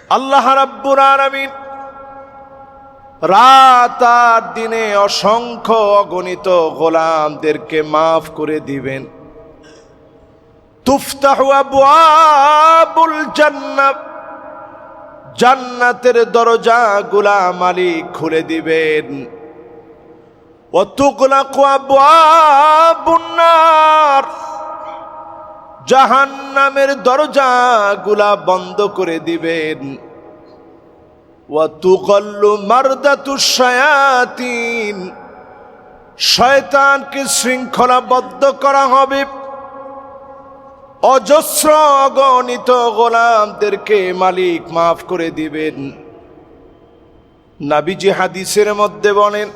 আল্লাহ রাব্বুল আলামিন রাত আর দিনে অসংখ্য অগণিত গোলামদেরকে মাফ করে দিবেন। তুফতাহু আবওয়াবুল জান্নাহ, জান্নাতের দরজাগুলা মালিক খুলে দিবেন। ওয়া তুগলাকু আবওয়াবুন নার, জাহান্নামের দরজাগুলা বন্ধ করে দিবেন। ওয়া তুগাল্লু মারদাতুশ শায়াতিন, শয়তানকে শৃঙ্খলাবদ্ধ করা হবে। অজস্র অগণিত গোলামদেরকে মালিক মাফ করে দিবেন। নবীজি হাদিসের মধ্যে বলেন,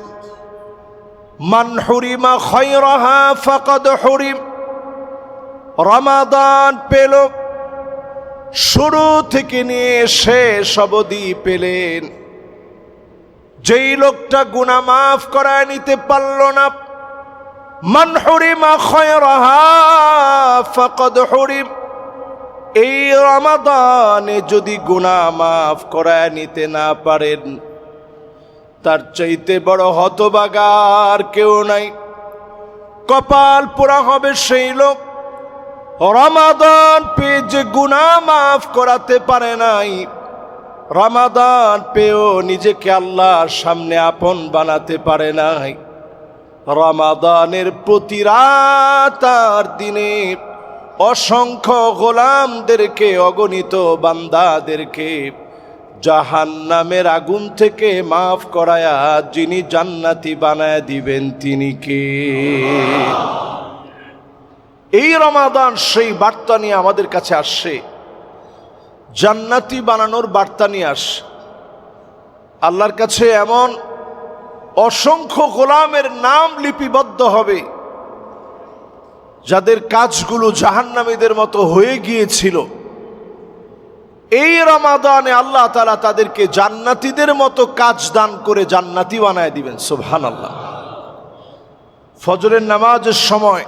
মান হুরিমা খায়রাহা ফাকাদ হুরিম। রমাদান পেল, শুরু থেকে নিয়ে শেষ অবধি পেলেন। যেই লোকটা গুনাহ মাফ করায় নিতে পারল না, মান হুরিমা খায়রাহা ফাকাদ হুরিম, এই রমাদানে যদি গুনাহ মাফ করায় নিতে না পারেন, তার চাইতে বড় হতভাগা আর কেউ নাই। কপাল পোড়া হবে সেই লোক, রমাদান পেয়ে যে গুনাহ মাফ করাতে পারে নাই, রমাদান পেয়েও নিজেকে আল্লাহর সামনে আপন বানাতে পারে নাই। রমাদানের প্রতি রাত আর দিনে অসংখ্য গোলামদেরকে, অগণিত বান্দাদেরকে জাহান্নামের আগুন থেকে মাফ করায়া যিনি জান্নাতি বানায় দিবেন তিনি কে? এই রমাদান সেই বার্তা নিয়ে আমাদের কাছে আসছে, জান্নাতি বানানোর বার্তা নিয়ে আসে। আল্লাহর কাছে এমন অসংখ্য গোলামের নাম লিপিবদ্ধ হবে যাদের কাজগুলো জাহান্নামীদের মতো হয়ে গিয়েছিল। এই রমাদানে আল্লাহ তাআলা তাদেরকে জান্নাতীদের মতো কাজ দান করে জান্নাতি বানায় দিবেন। সুবহানাল্লাহ। ফজরের নামাজের সময়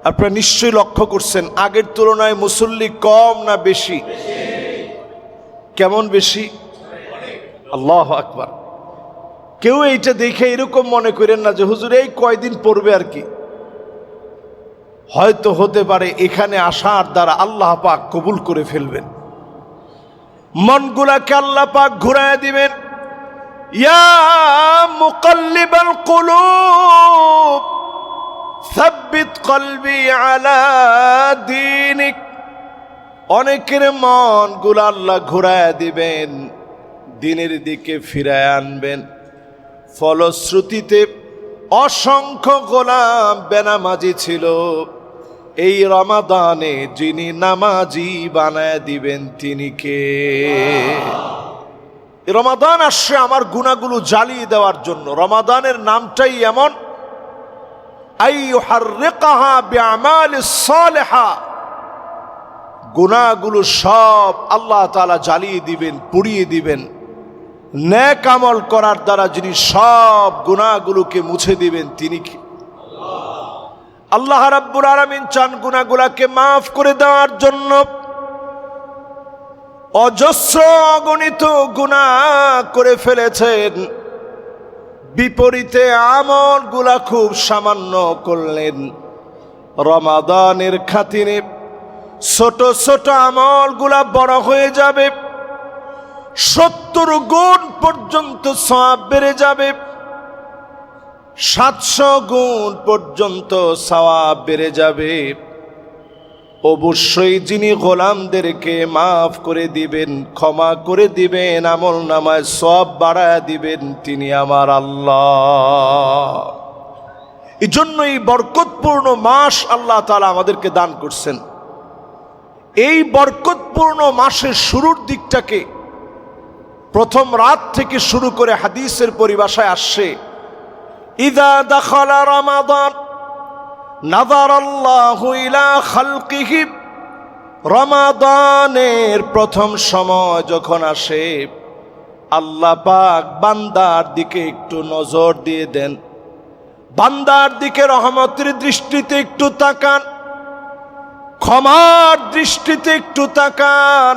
আপনারা নিশ্চয়ই লক্ষ্য করছেন, আগের তুলনায় মুসল্লি কম না বেশি? কেমন বেশি? আল্লাহু আকবার। কেউ এইটা দেখে এরকম মনে করেন না যে হুজুর এই কয়দিন পড়বে আর কি। হয়তো হতে পারে এখানে আসার দ্বারা আল্লাহ পাক কবুল করে ফেলবেন, মনগুলাকে আল্লাহ পাক ঘুরায় দিবেন। ইয়া মুকাল্লিবাল কুলুব সাব্বিত কলবি আলা দীনিক, অনেকের মনগুলো আল্লাহ ঘুরায় দিবেন, দিনের দিকে ফিরায় আনবেন। ফলশ্রুতিতে অসংখ্য গোলাম বেনামাজি ছিল, এই রমাদানে যিনি নামাজি বানায় দিবেন তিনি কে? রমাদান আসছে আমার গুনাহগুলো জ্বালিয়ে দেওয়ার জন্য। রমাদানের নামটাই এমন, আইয়ুহাররিকাহা বিআমালিস সালিহা, গুনাহগুলো সব আল্লাহ তাআলা জ্বালিয়ে দিবেন, পুড়িয়ে দিবেন। নেক আমল করার দ্বারা যিনি সব গুনাহগুলোকে মুছে দিবেন তিনি কি? আল্লাহ রাব্বুল আলামিন চান গুনাহগুলোকে মাফ করে দেওয়ার জন্য। অজস্র অগণিত গুনাহ করে ফেলেছেন, বিপরীতে আমলগুলা খুব সামান্য করলেন। রমাদানের খাতিরে ছোট ছোট আমলগুলা বড় হয়ে যাবে, 70 গুণ পর্যন্ত সওয়াব বেড়ে যাবে, 700 গুণ পর্যন্ত সওয়াব বেড়ে যাবে। অবশ্যই যিনি গোলামদেরকে মাফ করে দিবেন, ক্ষমা করে দিবেন, আমল নামায় সওয়াব বাড়ায় দিবেন তিনি আমার আল্লাহ। এই জন্য এই বরকতপূর্ণ মাস আল্লাহ তাআলা আমাদেরকে দান করছেন। এই বরকতপূর্ণ মাসের শুরুর দিকটাকে প্রথম রাত থেকে শুরু করে হাদিসের পরিভাষায় আসছে, ইযা দাখালা রমাদান নাযারাল্লাহু ইলা খালকিহি, রমাদানের প্রথম সময় যখন আসে আল্লাহ পাক বান্দার দিকে একটু নজর দিয়ে দেন, বান্দার দিকে রহমতের দৃষ্টিতে একটু তাকান, ক্ষমার দৃষ্টিতে একটু তাকান।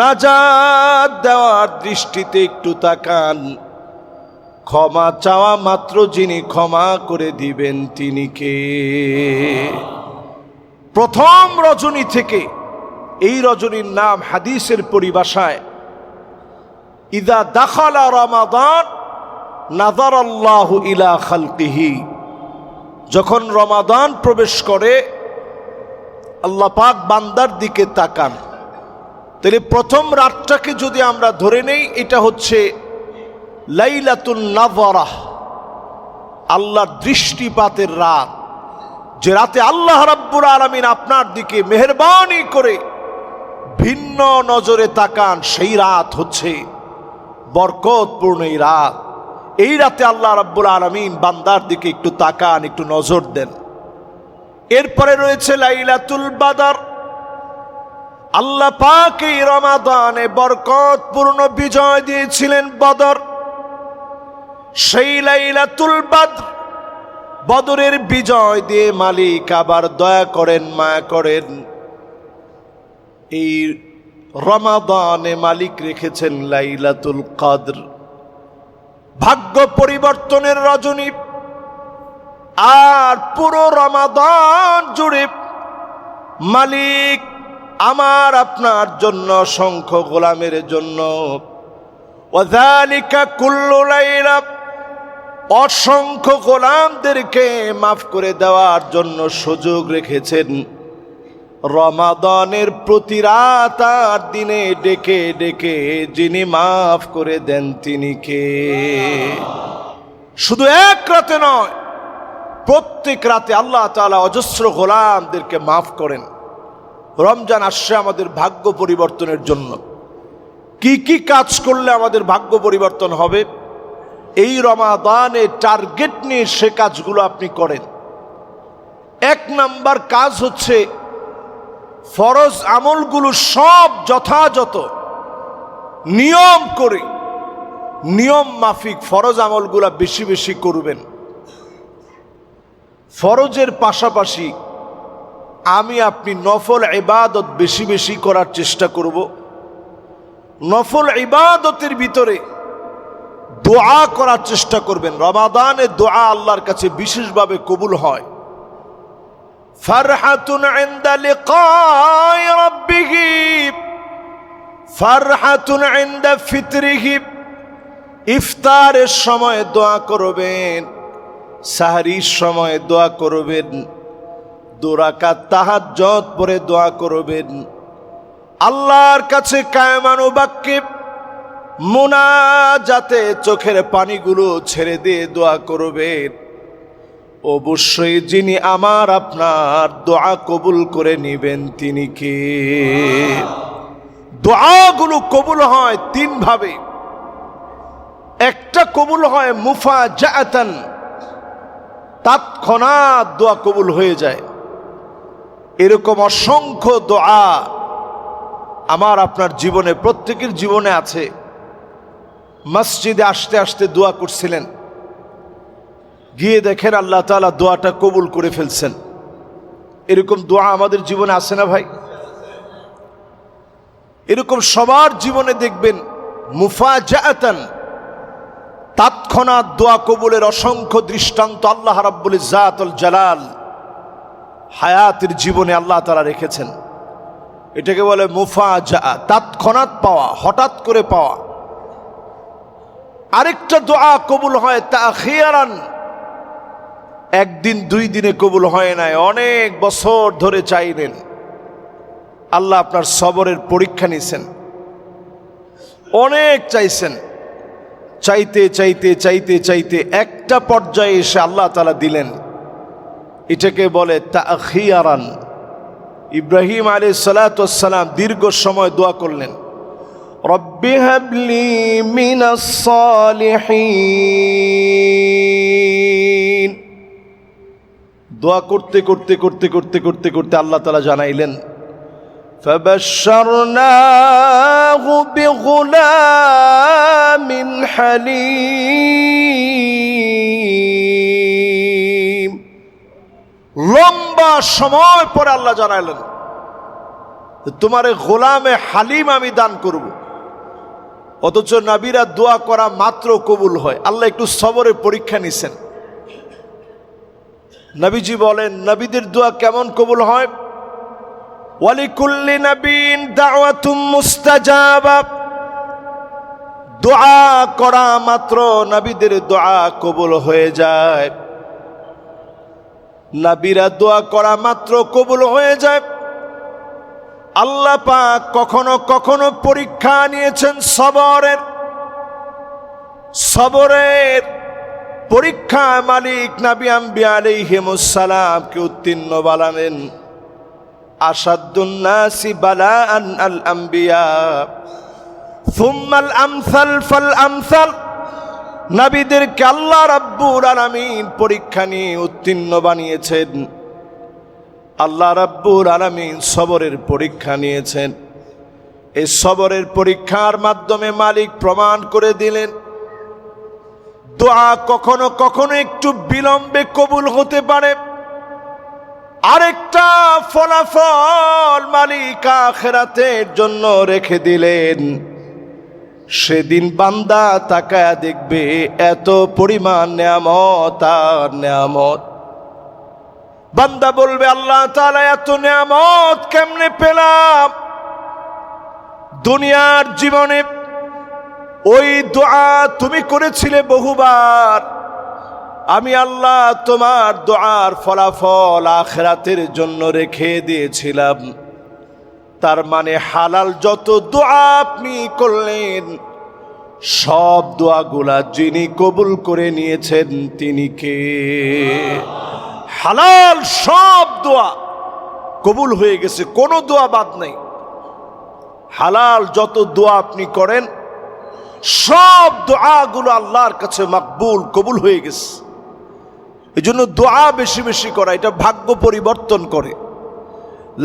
নাজাত দেওয়ার দৃষ্টিতে একটু তাকান। ক্ষমা চাওয়া মাত্র যিনি ক্ষমা করে দিবেন তিনি কে? প্রথম রজনী থেকে, এই রজনীর নাম হাদিসের পরিভাষায় ইদা দাখালা রমাদান নাযারাল্লাহু ইলা খালকিহি, যখন রমাদান প্রবেশ করে আল্লাহ পাক বান্দার দিকে তাকান। তাহলে প্রথম রাতটাকে যদি আমরা ধরে নেই, এটা হচ্ছে লাইলাতুন নাযরাহ, আল্লাহর দৃষ্টিপাতের রাত। যে রাতে আল্লাহ রাব্বুল আলামিন আপনার দিকে মেহেরবানি করে ভিন্ন নজরে তাকান, সেই রাত হচ্ছে বরকতপূর্ণ এই রাত। এই রাতে আল্লাহ রাব্বুল আলামিন বান্দার দিকে একটু তাকান, একটু নজর দেন। এরপরে রয়েছে লাইলাতুল বাদর। আল্লাহ পাক এই রমাদানে বরকতপূর্ণ বিজয় দিয়েছিলেন বদর। সেই লাইলাতুল বদর, বদরের বিজয় দিয়ে মালিক আবার দয়া করেন, মায়া করেন। এই রমাদানে মালিক রেখেছেন লাইলাতুল কদর, ভাগ্য পরিবর্তনের রজনী। আর পুরো রমাদান জুড়ে মালিক আমার আপনার জন্য, অসংখ্য গোলামের জন্য, ওয়াযালিকা কুল্লু লাইলা, অসংখ্য গোলামদেরকে মাফ করে দেওয়ার জন্য সুযোগ রেখেছেন। রমাদানের প্রতি রাত আর দিনে ডেকে ডেকে যিনি মাফ করে দেন তিনি কে? শুধু এক রাতে নয়, প্রত্যেক রাতে আল্লাহ তাআলা অজস্র গোলামদেরকে মাফ করেন। রমজান আসছে আমাদের ভাগ্য পরিবর্তনের জন্য। কি কি কাজ করলে আমাদের ভাগ্য পরিবর্তন হবে, এই রমাদানে টার্গেট নিয়ে সে কাজগুলো আপনি করেন। এক নাম্বার কাজ হচ্ছে ফরজ আমলগুলো সব যথাযথ নিয়ম করে, নিয়ম মাফিক ফরজ আমলগুলো বেশি বেশি করবেন। ফরজের পাশাপাশি আমি আপনি নফল ইবাদত বেশি বেশি করার চেষ্টা করব। নফল ইবাদতের ভিতরে দোয়া করার চেষ্টা করবেন। রমাদানে দোয়া আল্লাহর কাছে বিশেষভাবে কবুল হয়। ফারহাতুন ইনদা লিকাই রাব্বিহি, ফারহাতুন ইনদা ফিতরিহি, ইফতারের সময় দোয়া করবেন, সাহরির সময় দোয়া করবেন, 2 রাকাত তাহাজ্জুদ পড়ে দোয়া করবেন। আল্লাহর কাছে কায়মানু বাক্যে মুনাজাতে চোখের পানিগুলো ছেড়ে দিয়ে দোয়া করবেন। অবশ্যই যিনি আমার আপনার দোয়া কবুল করে নেবেন তিনি কে? দোয়াগুলো কবুল হয় 3 ভাবে। একটা কবুল হয় মুফাজাআতান, তৎক্ষণাৎ দোয়া কবুল হয়ে যায়। এরকম অসংখ্য দোয়া আমার আপনার জীবনে, প্রত্যেকের জীবনে আছে। মসজিদে আসতে আসতে দোয়া করছিলেন, গিয়ে দেখেন আল্লাহ তাআলা দোয়াটা কবুল করে ফেলছেন। এরকম দোয়া আমাদের জীবনে আছে না ভাই? এরকম সবার জীবনে দেখবেন মুফাজাআতান, তৎক্ষণাৎ দোয়া কবুলের অসংখ্য দৃষ্টান্ত আল্লাহ রাব্বুল ইজ্জাতুল জালাল হায়াতের জীবনে আল্লাহ তাআলা রেখেছেন। এটাকে বলে মুফাজাআ, তৎক্ষণাৎ পাওয়া, হঠাৎ করে পাওয়া। আরেকটা দোয়া কবুল হয় তাখিরান, 1 দিন 2 দিনে কবুল হয় নাই, অনেক বছর ধরে চাইলেন, আল্লাহ আপনার সবরের পরীক্ষা নিছেন, অনেক চাইছেন, চাইতে চাইতে চাইতে চাইতে একটা পর্যায়ে এসে আল্লাহ তাআলা দিলেন। এটাকে বলে তাখিরান। ইব্রাহিম আলাইহিস সালাতু ওয়াস সালাম দীর্ঘ সময় দোয়া করলেন, রব্বি হাবলি মিনাস সালিহিন। দোয়া করতে করতে করতে করতে করতে করতে আল্লাহ তাআলা জানাইলেন, فبشرناه بغلام حليم। লম্বা সময় পরে আল্লাহ জানাইলেন, তোমারে গোলামে হালিম আমি দান করব। অথচ নবীরা দোয়া করা মাত্র কবুল হয়। আল্লাহ একটু সবরের পরীক্ষা নিছেন। নবীজি বলেন নবীদের দোয়া কেমন কবুল হয়? ওয়ালিকুল্লি নবীন দাওয়াতুম মুস্তাজাবা, দোয়া করা মাত্র নবীদের দোয়া কবুল হয়ে যায়। নবীরা দোয়া করা মাত্র কবুল হয়ে যায়। আল্লাহ পাক কখনো কখনো পরীক্ষা নিয়েছেন সবরের পরীক্ষা মালিক নবী আম্বিয়া আলাইহিমুস সালামকে উত্তীর্ণ বানালেন। আসাদুন নাসি বালাআন আল আম্বিয়া সুম্মাল আমসাল ফাল আমসাল, নবীদেরকে আল্লাহ রাব্বুল আলামিন পরীক্ষা নিয়ে উত্তীর্ণ বানিয়েছেন। আল্লাহ রাব্বুল আলামিন সবরের পরীক্ষা নিয়েছেন। এই সবরের পরীক্ষার মাধ্যমে মালিক প্রমাণ করে দিলেন দোয়া কখনো কখনো একটু বিলম্বে কবুল হতে পারে। আরেকটা ফলাফল মালিক আখিরাতের জন্য রেখে দিলেন। সেদিন বান্দা তাকায়া দেখবে এত পরিমাণ নেয়ামত আর নেয়ামত। বান্দা বলবে আল্লাহ তাআলা এত নেয়ামত কেমনে পেলাম? দুনিয়ার জীবনে ওই দোয়া তুমি করেছিলে বহুবার, আমি আল্লাহ তোমার দোয়ার ফলাফল আখিরাতের জন্য রেখে দিয়েছিলাম। তার মানে হালাল যত দোয়া আপনি করলেন সব দোয়াগুলা যিনি কবুল করে নিয়েছেন তিনি কে? হালাল সব দোয়া কবুল হয়ে গেছে, কোনো দোয়া বাদ নেই। হালাল যত দোয়া আপনি করেন সব দোয়াগুলো আল্লাহর কাছে মাকবুল কবুল হয়ে গেছে। এই জন্য দোয়া বেশি বেশি করা, এটা ভাগ্য পরিবর্তন করে।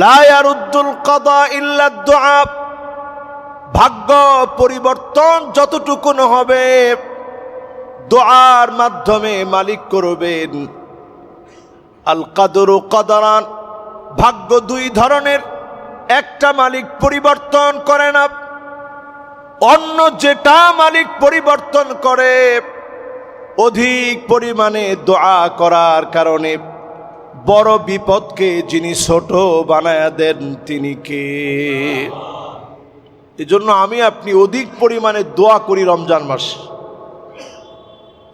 লা ইয়ারুদ্দুল কাদা ইল্লা দুআ, ভাগ্য পরিবর্তন যতটুকু হবে দোয়ার মাধ্যমে মালিক করবেন। আল কাদরু কাদারান, ভাগ্য দুই ধরনের, একটা মালিক পরিবর্তন করে না, অন্য যেটা মালিক পরিবর্তন করে অধিক পরিমাণে দোয়া করার কারণে বড় বিপদকে যিনি ছোট বানায়া দেন তিনি কে? এজন্য আমি আপনি অধিক পরিমাণে দোয়া করি রমজান মাস।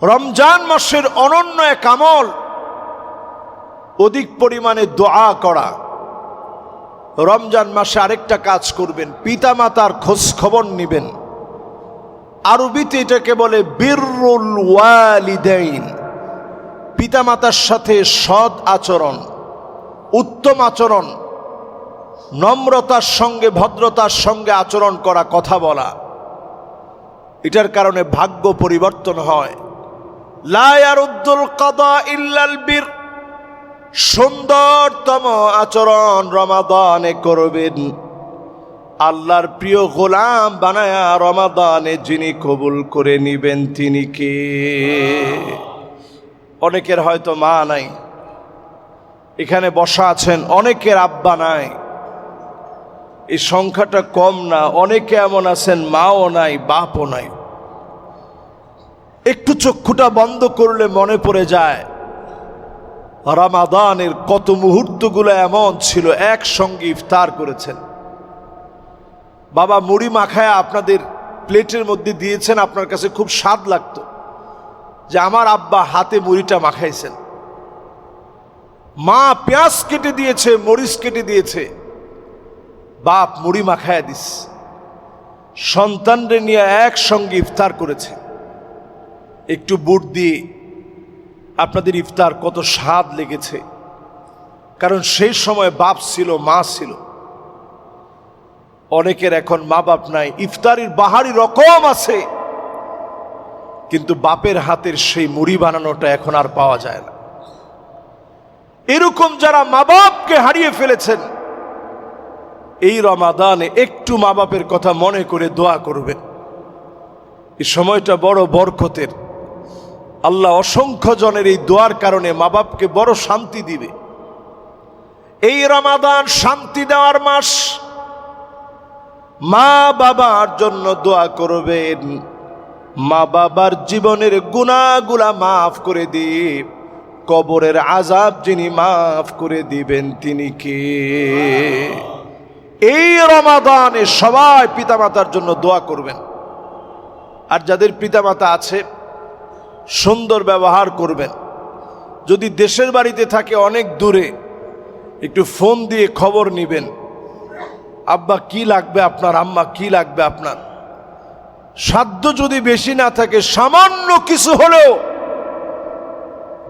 রমজান মাসের অনন্য এক আমল অধিক পরিমাণে দোয়া করা। রমজান মাসে আরেকটা কাজ করবেন, পিতা মাতার খোঁজ খবর নিবেন। আরবিতে এটাকে বলে বিররুল ওয়ালিদাইন, পিতা মাতার সাথে সৎ আচরণ, উত্তম আচরণ, নম্রতার সঙ্গে ভদ্রতার সঙ্গে আচরণ করা, কথা বলা। এটার কারণে ভাগ্য পরিবর্তন হয়। লা ইয়ারুদ্দুল কাদা ইল্লাল বির, সুন্দরতম আচরণ রমাদানে করবেন। আল্লাহর প্রিয় গোলাম বানায়া রমাদানে যিনি কবুল করে নিবেন তিনি কে? অনেকের হয়তো মা নাই, এখানে বসা আছেন, অনেকের আব্বা নাই। এই সংখ্যাটা কম না, অনেকে এমন আছেন মাও নাই বাপও নাই। একটু চক্ষুটা বন্ধ করলে মনে পড়ে যায় রমাদানের কত মুহূর্তগুলো এমন ছিল একসঙ্গে ইফতার করেছেন। বাবা মুড়ি মাখায় আপনাদের প্লেটের মধ্যে দিয়েছেন, আপনার কাছে খুব স্বাদ লাগতো যে আমার আব্বা হাতে মুড়িটা মাখাইছেন। মা পেঁয়াজ কেটে দিয়েছে, মরিচ কেটে দিয়েছে, বাপ মুড়ি মাখায় দিস। সন্তানরে নিয়ে একসঙ্গে ইফতার করেছে। একটু বুট দিয়ে আপনাদের ইফতার কত স্বাদ লেগেছে, কারণ সেই সময় বাপ ছিল, মা ছিল। অনেকের এখন মা বাপ নাই, ইফতারির বাহারি রকম আছে, কিন্তু বাপের হাতের সেই মুড়ি বানানোটা এখন আর পাওয়া যায় না। এরকম যারা মা বাপকে হারিয়ে ফেলেছেন, এই রমাদানে একটু মা বাপের কথা মনে করে দোয়া করবেন। এই সময়টা বড় বরকতের। আল্লাহ অসংখ্য জনের এই দোয়ার কারণে মা বাপকে বড় শান্তি দিবে। এই রমাদান শান্তি দেওয়ার মাস, মা বাবার জন্য দোয়া করবেন, মা বাবার জীবনের গুনাহগুলা মাফ করে দিয়ে কবরের আযাব যিনি মাফ করে দিবেন তিনি কে? এই রমাদানে সবাই পিতামাতার জন্য দোয়া করবেন। আর যাদের পিতামাতা আছে সুন্দর ব্যবহার করবেন। যদি দেশের বাড়িতে থাকে অনেক দূরে, একটু ফোন দিয়ে খবর নেবেন, আব্বা কি লাগবে আপনার, আম্মা কি লাগবে আপনার। সাধ্য যদি বেশি না থাকে, সামান্য কিছু হলেও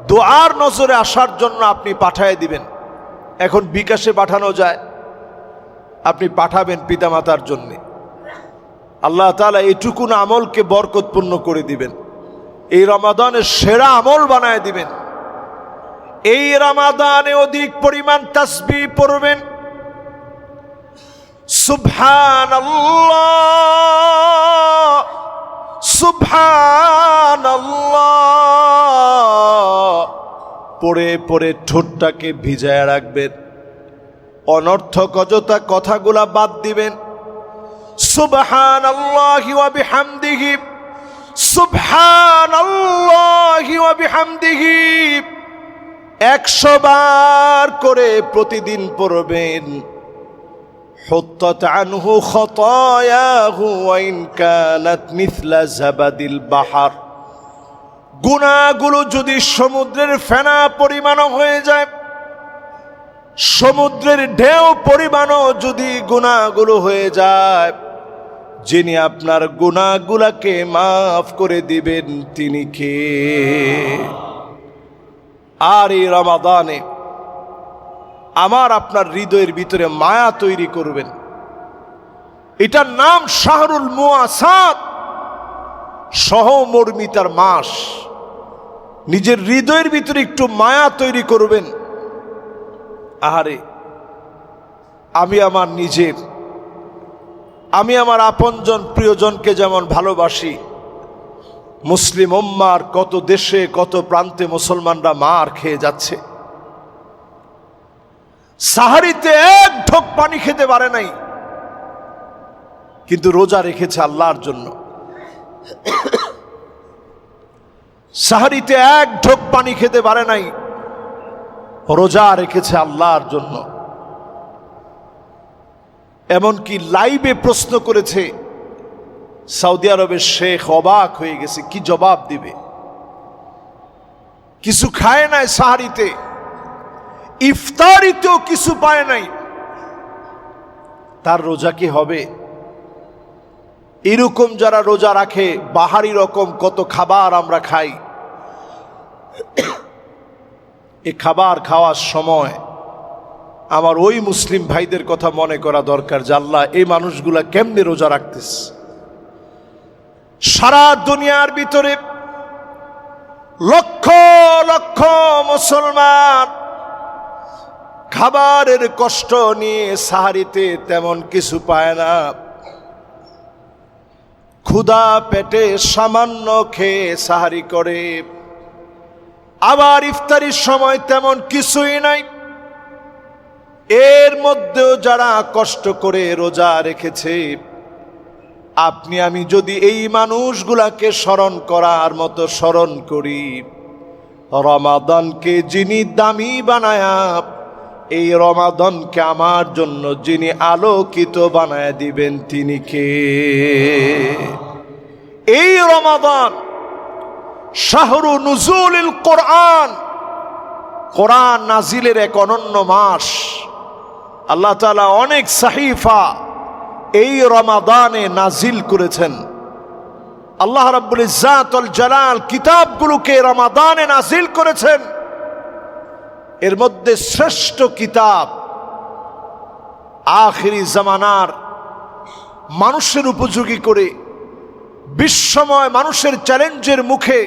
দোয়ার নজরে আসার জন্য আপনি পাঠিয়ে দিবেন। এখন বিকাশে পাঠানো যায়, আপনি পাঠাবেন পিতামাতার জন্য। আল্লাহ তাআলা এইটুকুন আমলকে বরকতপূর্ণ করে দিবেন, এই রমাদানের সেরা আমল বানায় দিবেন। এই রমাদানে অধিক পরিমাণ তাসবিহ পড়বেন। সুবহানাল্লাহ সুবহানাল্লাহ পড়ে পড়ে ঠোঁটটাকে ভিজায় রাখবেন। অনর্থক অযথা কথাগুলা বাদ দিবেন। সুবহানাল্লাহি ওয়া বিহামদিহি সুবহানাল্লাহি ওয়া বিহামদিহি 100 বার করে প্রতিদিন পড়বেন। হুত্তাত আনহু খতায়াহু ওয়া ইন কানাত মিছলা জাবাদিল বাহর। গুনাহগুলো যদি সমুদ্রের ফেনা পরিমাণও হয়ে যায়, সমুদ্রের ঢেউ পরিমাণও যদি গুনাহগুলো হয়ে যায়, যিনি আপনার গুনাহগুলোকে মাফ করে দিবেন তিনি কে? আর এই রমাদানে আমার আপনার হৃদয়ের ভিতরে মায়া তৈরি করবেন। এটার নাম শাহরুল মুআসাত, সহমর্মিতার মাস। নিজের হৃদয়ের ভিতরে একটু মায়া তৈরি করবেন। আহারে, আমি আমার নিজের, আমি আমার আপনজন প্রিয়জনকে যেমন ভালোবাসি, মুসলিম উম্মার কত দেশে কত প্রান্তে মুসলমানরা মার খেয়ে যাচ্ছে। সাহারিতে এক ঢোক পানি খেতে পারে নাই, কিন্তু রোজা রেখেছে আল্লাহর জন্য। সাহারিতে এক ঢোক পানি খেতে পারে নাই, রোজা রেখেছে আল্লাহর জন্য। এমনকি লাইভে প্রশ্ন করেছে, সৌদি আরবের শেখ অবাক হয়ে গেছে, কি জবাব দিবে? কিছু খায় নাই সাহারিতে, ইফতারিতেও কিছু পায় নাই, তার রোজা কি হবে? এরকম যারা রোজা রাখে, বাহারি রকম কত খাবার আমরা খাই। এই খাবার খাওয়ার সময় আমার ওই মুসলিম ভাইদের কথা মনে করা দরকার যে আল্লাহ, এই মানুষগুলা কেমনে রোজা রাখতেছে। সারা দুনিয়ার ভিতরে লক্ষ লক্ষ মুসলমান খাবারের কষ্ট নিয়ে সাহারিতে তেমন কিছু পায় না, ক্ষুধা পেটে সামান্য খেয়ে সাহারি করে। আবার ইফতারির সময় তেমন কিছুই নাই। এর মধ্যেও যারা কষ্ট করে রোজা রেখেছে, আপনি আমি যদি এই মানুষগুলাকে স্মরণ করার মতো স্মরণ করি, রমাদানকে যিনি দামি বানায়া, এই রমাদানকে আমার জন্য যিনি আলোকিত বানায় দিবেন তিনি কে? এই রমাদান শাহরু নুজুলিল কোরআন, কোরআন নাজিলের এক অনন্য মাস। আল্লাহ তাআলা অনেক সাহিফা এই রমাদানে নাজিল করেছেন। আল্লাহ রাব্বুল ইজ্জাত ওয়াল জালাল কিতাবগুলোকে রমাদানে নাজিল করেছেন। এর মধ্যে শ্রেষ্ঠ কিতাব, আখিরি জামানার মানুষের উপযোগী করে, বিশ্বময় মানুষের চ্যালেঞ্জের মুখে,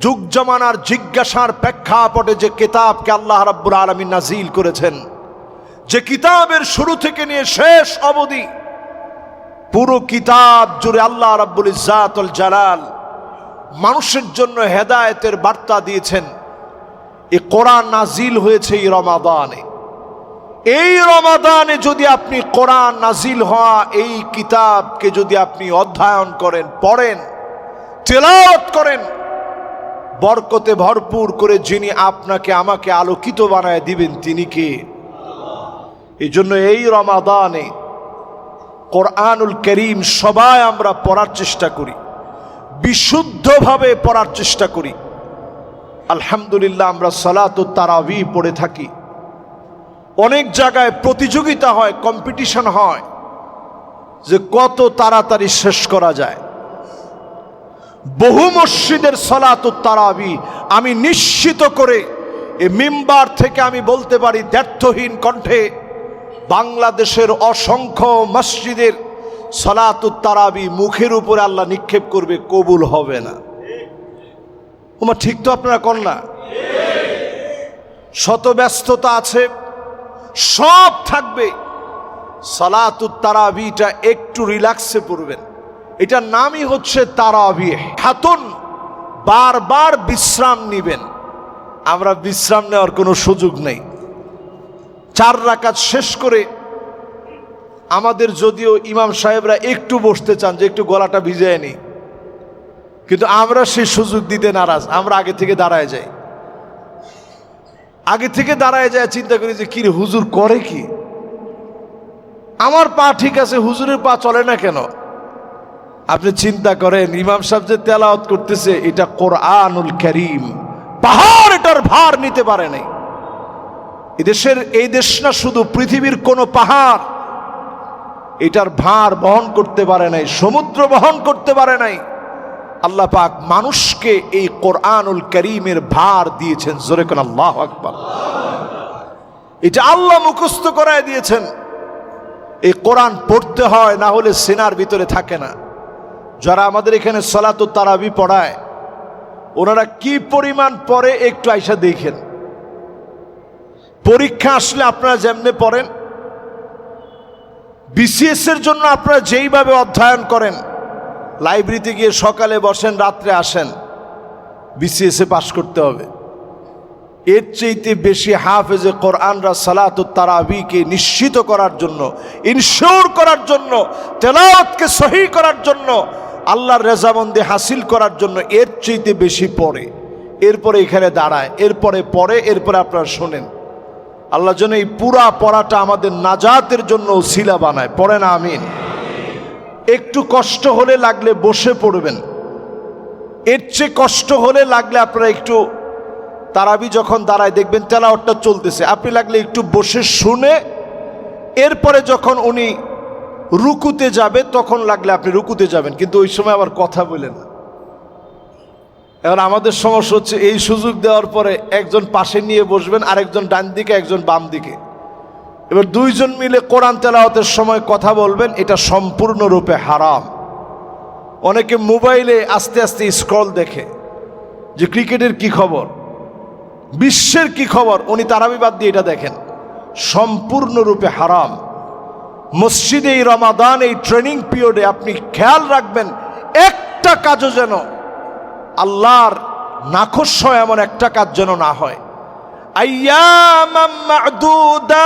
যুগ জামানার জিজ্ঞাসার প্রেক্ষাপটে যে কিতাবকে আল্লাহ রাব্বুল আলামিন নাজিল করেছেন, যে কিতাবের শুরু থেকে নিয়ে শেষ অবধি পুরো কিতাব জুড়ে আল্লাহ রাব্বুল ইজ্জাত ওয়াল জালাল মানুষের জন্য হেদায়েতের বার্তা দিয়েছেন। এই কোরআন নাজিল হয়েছে এই রমাদানে। এই রমাদানে যদি আপনি কোরআন নাজিল হওয়া এই কিতাবকে যদি আপনি অধ্যয়ন করেন, পড়েন, তেলাওয়াত করেন, বরকতে ভরপুর করে যিনি আপনাকে আমাকে আলোকিত বানায় দিবেন তিনি কে? এই জন্য এই রমাদানে কোরআনুল কারীম সবাই আমরা পড়ার চেষ্টা করি, বিশুদ্ধভাবে পড়ার চেষ্টা করি। আলহামদুলিল্লাহ আমরা সালাতুত তারাবিহ পড়ে থাকি। অনেক জায়গায় প্রতিযোগিতা হয়, কম্পিটিশন হয় যে কত তাড়াতাড়ি শেষ করা যায়। বহু মসজিদের সালাতুত তারাবিহ আমি নিশ্চিত করে এই মিম্বার থেকে আমি বলতে পারি দ্ব্যর্থহীন কণ্ঠে, বাংলাদেশের অসংখ্য মসজিদের সালাতুত তারাবিহ মুখের উপরে আল্লাহ নিক্ষেপ করবে, কবুল হবে না। ওমা ঠিক তো আপনারা কর না? শত ব্যস্ততা আছে, সব থাকবে, সালাতুত তারাবিহটা একটু রিল্যাক্সে পড়বেন। এটার নামই হচ্ছে তারাবিহ। খাতুন বারবার বিশ্রাম নিবেন, আমরা বিশ্রাম নেওয়ার কোনো সুযোগ নেই। 4 রাকাত শেষ করে আমাদের যদিও ইমাম সাহেবরা একটু বসতে চান যে একটু গলাটা ভিজিয়ে নিই, কিন্তু আমরা সেই সুযোগ দিতে নারাজ। আমরা আগে থেকে দাঁড়ায় যাই, আগে থেকে দাঁড়ায় যায়, চিন্তা করি যে কি রে হুজুর করে কি, আমার পা ঠিক আছে, হুজুরের পা চলে না কেন? আপনি চিন্তা করেন ইমাম সাহেব যে তেলাওয়াত করতেছে এটা কোরআনুল কারীম, পাহাড় এটার ভার নিতে পারে নাই। এই দেশ না শুধু, পৃথিবীর কোন পাহাড় এটার ভার বহন করতে পারে নাই, সমুদ্র বহন করতে পারে নাই। আল্লাহ পাক মানুষকে এই কোরআনুল কারীমের ভার দিয়েছেন। জোরে কোন আল্লাহু আকবার। এটা আল্লাহ মুখস্থ করায় দিয়েছেন। এই কোরআন পড়তে হয়, না হলে সিনার ভিতরে থাকে না। যারা আমাদের এখানে সালাতুত তারাবিহ পড়ায় ওনারা কি পরিমাণ পড়ে একটু আইসা দেখেন। পরীক্ষা আসলে আপনারা যেমনে পড়েন, বিসিএস এর জন্য আপনারা যেইভাবে অধ্যয়ন করেন, লাইব্রেরিতে গিয়ে সকালে বসেন, রাত্রে আসেন, বিসিএস এ পাশ করতে হবে। এর চাইতে বেশি হাফেজে কোরআনরা সালাতুত তারাবিহকে নিশ্চিত করার জন্য, ইনশিওর করার জন্য, তেলাওয়াতকে সহি করার জন্য, আল্লাহর রেজামন্দি হাসিল করার জন্য এর চাইতে বেশি পড়ে, এরপরে এখানে দাঁড়ায়, এরপরে পড়ে, এরপরে আপনারা শোনেন। আল্লাহ যেন এই পুরা পড়াটা আমাদের নাজাতের জন্য ওসিলা বানায়। পড়ে না আমিন। একটু কষ্ট হলে লাগলে বসে পড়বেন, এর চেয়ে কষ্ট হলে লাগলে আপনারা একটু তারাবি যখন দাঁড়ায় দেখবেন তেলাওয়াতটা চলতেছে, আপনি লাগলে একটু বসে শুনে এরপরে যখন উনি রুকুতে যাবে তখন লাগলে আপনি রুকুতে যাবেন, কিন্তু ওই সময় আবার কথা বলেন না। এখন আমাদের সমস্যা হচ্ছে এই সুযোগ দেওয়ার পরে একজন পাশে নিয়ে বসবেন, আরেকজন ডান দিকে, একজন বাম দিকে। এবার দুইজন মিলে কোরআন তেলাওয়াতের সময় কথা বলবেন, এটা সম্পূর্ণরূপে হারাম। অনেকে মোবাইলে আস্তে আস্তে স্ক্রল দেখে যে ক্রিকেটের কি খবর, বিশ্বের কি খবর, উনি তারাবি বাদ দিয়ে এটা দেখেন, সম্পূর্ণরূপে হারাম। মসজিদে এই রমাদান, এই ট্রেনিং পিরিয়ডে আপনি খেয়াল রাখবেন একটা কাজও যেন আল্লাহর নাখোশ হয় এমন একটা কাজ যেন না হয়। আইয়ামাম মা'দুদাত,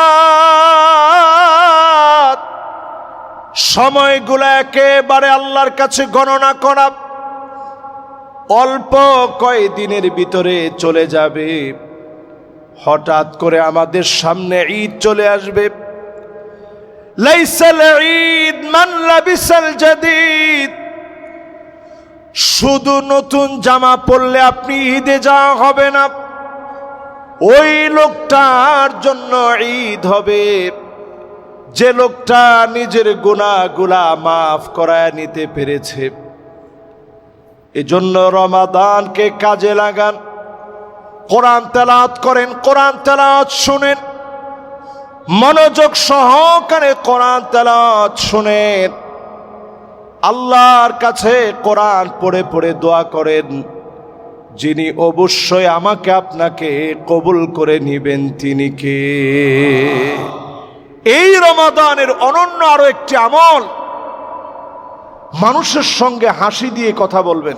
সময়গুলো একেবারে আল্লাহর কাছে গণনা করা, অল্প কয়েকদিনের ভিতরে চলে যাবে। হঠাৎ করে আমাদের সামনে ঈদ চলে আসবে। লাইসাল ঈদ মান লাবিসাল জাদিদ, শুধু নতুন জামা পরলে আপনি ঈদে যাওয়া হবে না, ওই লোকটার জন্য ঈদ হবে যে লোকটা নিজের গুনাহগুলা মাফ করায় নিতে পেরেছে। এজন্য রমাদানকে কাজে লাগান, কোরআন তেলাওয়াত করেন, কোরআন তেলাওয়াত শুনেন, মনোযোগ সহকারে কোরআন তেলাওয়াত শুনেন, আল্লাহর কাছে কোরআন পড়ে পড়ে দোয়া করেন, যিনি অবশ্যই আমাকে আপনাকে কবুল করে নিবেন তিনি কে? এই রমাদানের অনন্য আরো একটি আমল, মানুষের সঙ্গে হাসি দিয়ে কথা বলবেন।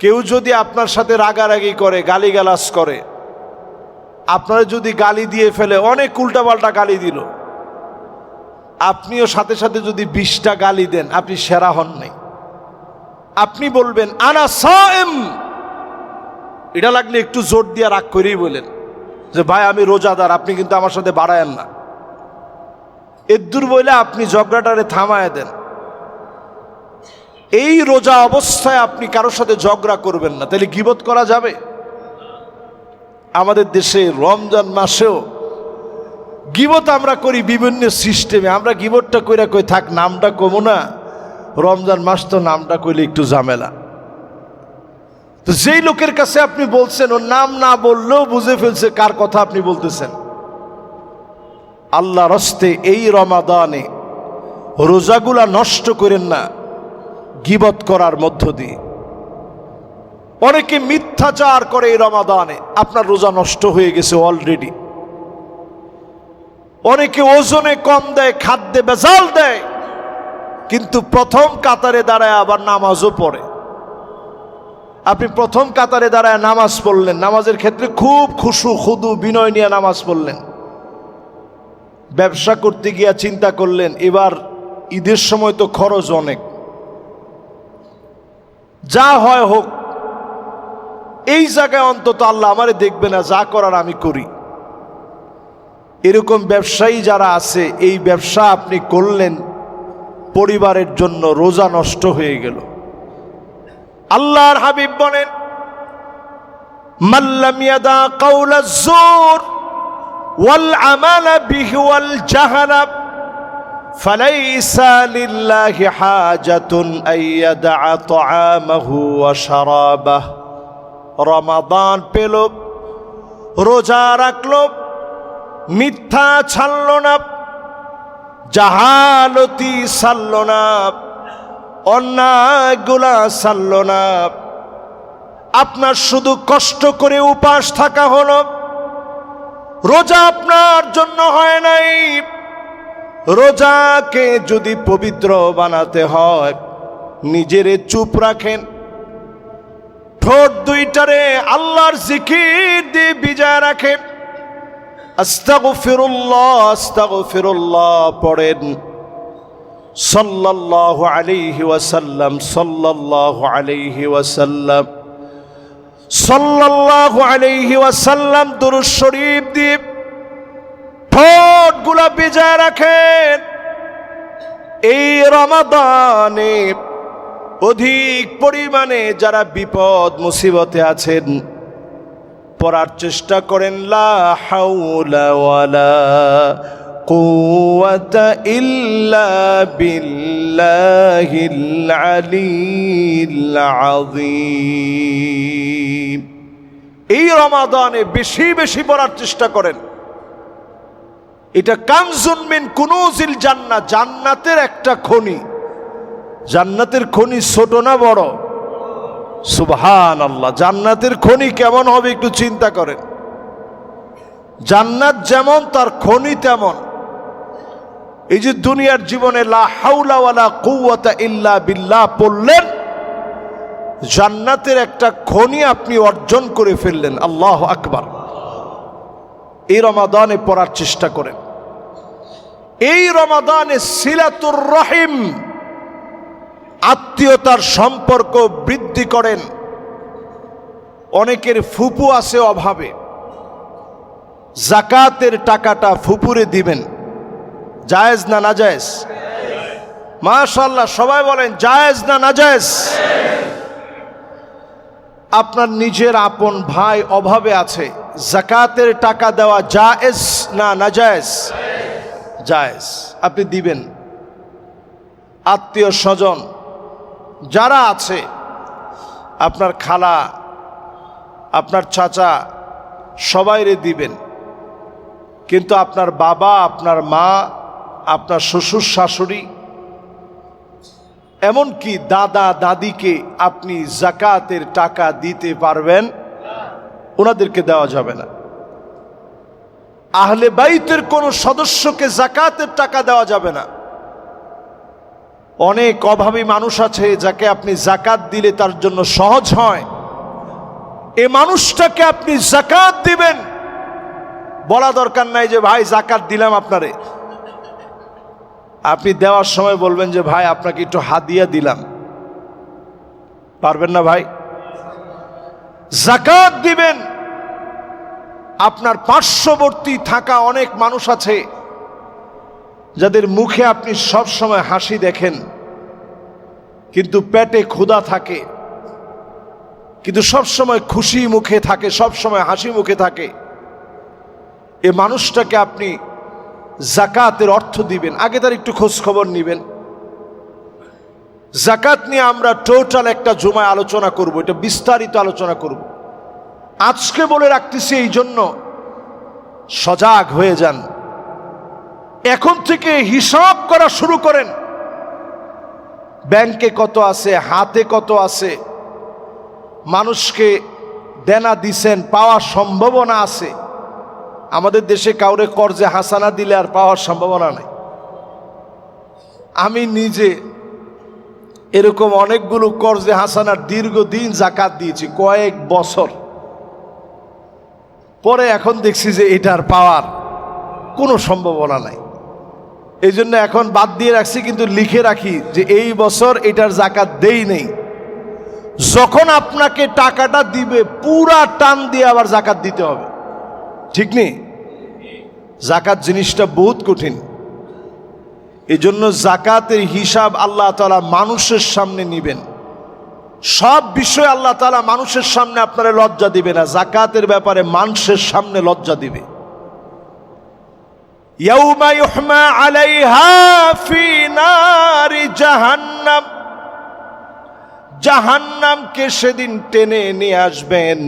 কেউ যদি আপনার সাথে রাগারাগি করে, গালিগালাজ করে, আপনারা যদি গালি দিয়ে ফেলে, অনেক উল্টাপাল্টা গালি দিল, আপনিও সাথে সাথে যদি 20টা গালি দেন, আপনি সেরা হন নাই। আপনি বলবেন আনা সায়েম, এটা লাগলে একটু জোর দিয়ে রাগ করেই বলেন যে ভাই আমি রোজাদার, আপনি কিন্তু আমার সাথে বাড়ায়েন না। এদুর বলে আপনি ঝগড়াটারে থামায় দেন। এই রোজা অবস্থায় আপনি কারোর সাথে ঝগড়া করবেন না, তাহলে গীবত করা যাবে? আমাদের দেশে রমজান মাসেও গীবত আমরা করি বিভিন্ন সিস্টেমে। আমরা গীবতটা কইরা কই থাক, নামটা কমো না, রমজান মাস তো নামটা কইলে একটু ঝামেলা। তো যেই লোকের কাছে আপনি বলছেন, ওর নাম না বললেও বুঝে ফেলছে কার কথা আপনি বলতেছেন। আল্লাহর হস্তে এই রমাদানে রোজাগুলা নষ্ট করেন না গীবত করার মধ্য দিয়ে। অনেকে মিথ্যাচার করে এই রমাদানে, আপনার রোজা নষ্ট হয়ে গেছে অলরেডি। অনেকে ওজনে কম দেয়, খাদ্যে ভেজাল দেয়, কিন্তু প্রথম কাতারে দাঁড়ায় আবার নামাজও পড়ে। আপনি প্রথম কাতারে দাঁড়ায় নামাজ পড়লেন, নামাজের ক্ষেত্রে খুব খুশু খুদু বিনয় নিয়ে নামাজ পড়লেন। ব্যবসা করতে গিয়া চিন্তা করলেন এবার ঈদের সময় তো খরচ অনেক, যা হয় হোক, এই জায়গায় অন্তত আল্লাহ আমারে দেখবে না, যা করার আমি করি। এরকম ব্যবসায়ী যারা আছে, এই ব্যবসা আপনি করলেন পরিবারের জন্য, রোজা নষ্ট হয়ে গেল। আল্লাহর হাবিব বলেন মাল্লাম ইয়াদা কাওলাজ জুর ওয়াল আমালা বিহি ওয়াল জাহলা ফালাইসা লিল্লাহি হাজাতুন আইয়াদা তাআমাহু ওয়া শারাবাহু। রমাদান পেল, রোজা রাখলো, মিথ্যা ছাড়ল না, জাহালতি ছাড়ল না, অন্যায়গুলা ছাড়ল না। আপনার শুধু কষ্ট করে উপাস থাকা হলো, রোজা আপনার জন্য হয় নাই। রোজাকে যদি পবিত্র বানাতে হয়, নিজেরে চুপ রাখেন, ঠোঁট দুইটারে আল্লাহর জিকির দিয়ে ভিজায় রাখেন, আস্তাগফিরুল্লাহ আস্তাগফিরুল্লাহ পড়েন, সাল্লাল্লাহু আলাইহি ওয়াসাল্লাম সাল্লাল্লাহু আলাইহি ওয়াসাল্লাম সাল্লাল্লাহু আলাইহি ওয়াসাল্লাম দুরূদ শরীফ দিয়ে ঠোঁটগুলা ভিজায় রাখেন। এই রমাদানে অধিক পরিমাণে যারা বিপদ মুসিবতে আছেন, পড়ার চেষ্টা করেন লা হাওলা ওয়ালা কুওয়াতা ইল্লা বিল্লাহিল আলিয়্যিল আযীম। এই রমাদানে বেশি বেশি পড়ার চেষ্টা করেন। এটা কানজুন মিন কুনুজিল জান্নাহ, জান্নাতের একটা খনি। জান্নাতের খনি ছোট না বড়? সুবহানাল্লাহ। জান্নাতের খনি কেমন হবে একটু চিন্তা করেন। জান্নাত যেমন তার খনি তেমন। এই যে দুনিয়ার জীবনে লা হাওলা ওয়ালা কুওয়াতা ইল্লা বিল্লাহ পড়লেন, জান্নাতের একটা খনি আপনি অর্জন করে ফেললেন। আল্লাহু আকবার। এই রমাদানে পড়ার চেষ্টা করেন। এই রমাদানে সিলাতুর রহিম, আত্মীয়তার সম্পর্ক বৃদ্ধি করেন। অনেকের ফুপু আছে অভাবে, যাকাতের টাকাটা ফুপুরে দিবেন, জায়েজ না নাজায়েজ? মাশাআল্লাহ, সবাই বলেন জায়েজ না নাজায়েজ? আপনার নিজের আপন ভাই অভাবে আছে, যাকাতের টাকা দেওয়া জায়েজ না নাজায়েজ? জায়েজ, আপনি দিবেন। আত্মীয় স্বজন যারা আছে, আপনার খালা, আপনার চাচা, সবাইরে দিবেন। কিন্তু আপনার বাবা, আপনার মা, আপনার শ্বশুর শাশুড়ি, এমনকি দাদা দাদিকে আপনি যাকাতের টাকা দিতে পারবেন, ওনাদেরকে দেওয়া যাবে না। আহলে বাইতের কোনো সদস্যকে যাকাতের টাকা দেওয়া যাবে না। অনেক অভাবী মানুষ আছে যাকে আপনি যাকাত দিলে তার জন্য সহজ হয়, এ মানুষটাকে আপনি যাকাত দিবেন। বলা দরকার নাই যে ভাই যাকাত দিলাম আপনারে। আপনি দেওয়ার সময় বলবেন যে ভাই আপনাকে একটু হাদিয়া দিলাম, পারবেন না ভাই? যাকাত দিবেন। আপনার পার্শ্ববর্তী থাকা অনেক মানুষ আছে যাদের মুখে আপনি সব সময় হাসি দেখেন, কিন্তু পেটে ক্ষুধা থাকে, কিন্তু সব সময় খুশি মুখে থাকে, সব সময় হাসি মুখে থাকে। এই মানুষটাকে আপনি যাকাতের অর্থ দিবেন, আগে তার একটু খোঁজ খবর নিবেন। যাকাত নিয়ে আমরা টোটাল একটা জুমায় আলোচনা করব, এটা বিস্তারিত আলোচনা করব। আজকে বলে রাখতেছি এই জন্য সজাগ হয়ে যান। এখন থেকে হিসাব করা শুরু করেন, ব্যাংকে কত আছে, হাতে কত আছে, মানুষকে দেনা দিছেন, পাওয়ার সম্ভাবনা আছে। আমাদের দেশে কাউরে কর্জে হাসানা দিলে আর পাওয়ার সম্ভাবনা নাই। আমি নিজে এরকম অনেকগুলো কর্জে হাসানার দীর্ঘদিন যাকাত দিয়েছি, কয়েক বছর পরে এখন দেখছি যে এটার পাওয়ার কোনো সম্ভাবনা নাই। এই জন্য এখন বাদ দিয়ে রাখছি, কিন্তু লিখে রাখি যে এই বছর এটার যাকাত দেই নেই। যখন আপনাকে টাকাটা দিবে পুরা টান দিয়ে আবার যাকাত দিতে হবে, ঠিক নেই? যাকাত জিনিসটা বহুত কঠিন। এই জন্য যাকাতের হিসাব আল্লাহ তাআলা মানুষের সামনে নিবেন। সব বিষয় আল্লাহ তাআলা মানুষের সামনে আপনারা লজ্জা দিবে না, যাকাতের ব্যাপারে মানুষের সামনে লজ্জা দিবে। ইয়াউমা ইউহমা আলাইহা ফি নারি জাহান্নাম, জাহান্নামকে সেদিন টেনে নিয়ে আসবেন।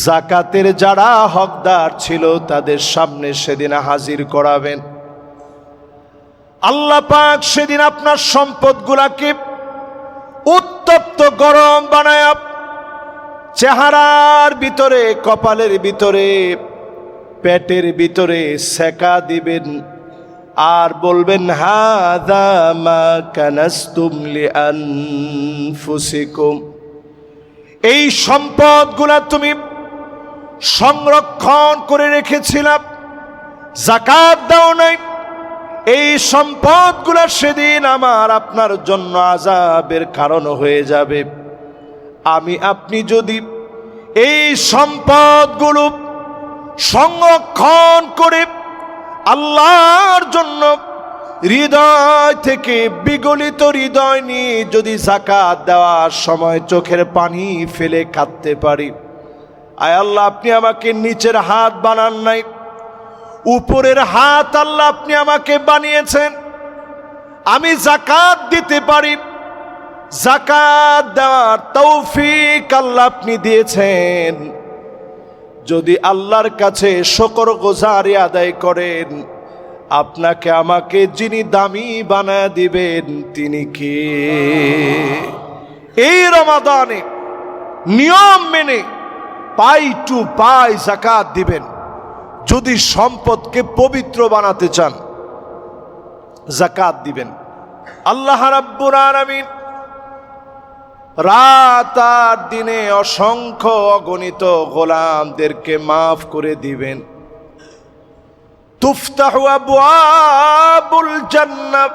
যাকাতের যারা হকদার ছিল তাদের সামনে সেদিন হাজির করাবেন। আল্লাহ পাক সেদিন আপনার সম্পদগুলাকে উত্তপ্ত গরম বানায়া চেহারার ভিতরে, কপালের ভিতরে, পেটের ভিতরে সেকা দিবেন আর বলবেন হাযা মা কানাসতুম লিআনফুসিকুম, এই সম্পদগুলা তুমি সংরক্ষণ করে রেখেছিলাম, যাকাত দাও নাই। এই সম্পদগুলা সেদিন আমার আপনার জন্য আযাবের কারণ হয়ে যাবে। আমি আপনি যদি এই সম্পদগুলো সংরক্ষণ করে আল্লাহর জন্য হৃদয় থেকে বিগলিত হৃদয় নিয়ে যদি যাকাত দেওয়ার সময় চোখের পানি ফেলে কাঁদতে পারি, আয় আল্লাহ আপনি আমাকে নিচের হাত বানান নাই, উপরের হাত আল্লাহ আপনি আমাকে বানিয়েছেন, আমি যাকাত দিতে পারি, যাকাত দেওয়ার তৌফিক আল্লাহ আপনি দিয়েছেন। যদি আল্লাহর কাছে শুকরগুজারি আদায় করেন, আপনাকে আমাকে যিনি দামি বানায় দিবেন তিনি কে? এই রমাদানে নিয়ম মেনে পাই টু পাই যাকাত দিবেন। যদি সম্পদকে পবিত্র বানাতে চান যাকাত দিবেন। আল্লাহ রাব্বুল আলামিন রাত আর দিনে অসংখ্য অগণিত গোলামদেরকে মাফ করে দিবেন। তুফতাহু আবওয়াবুল জান্নাহ,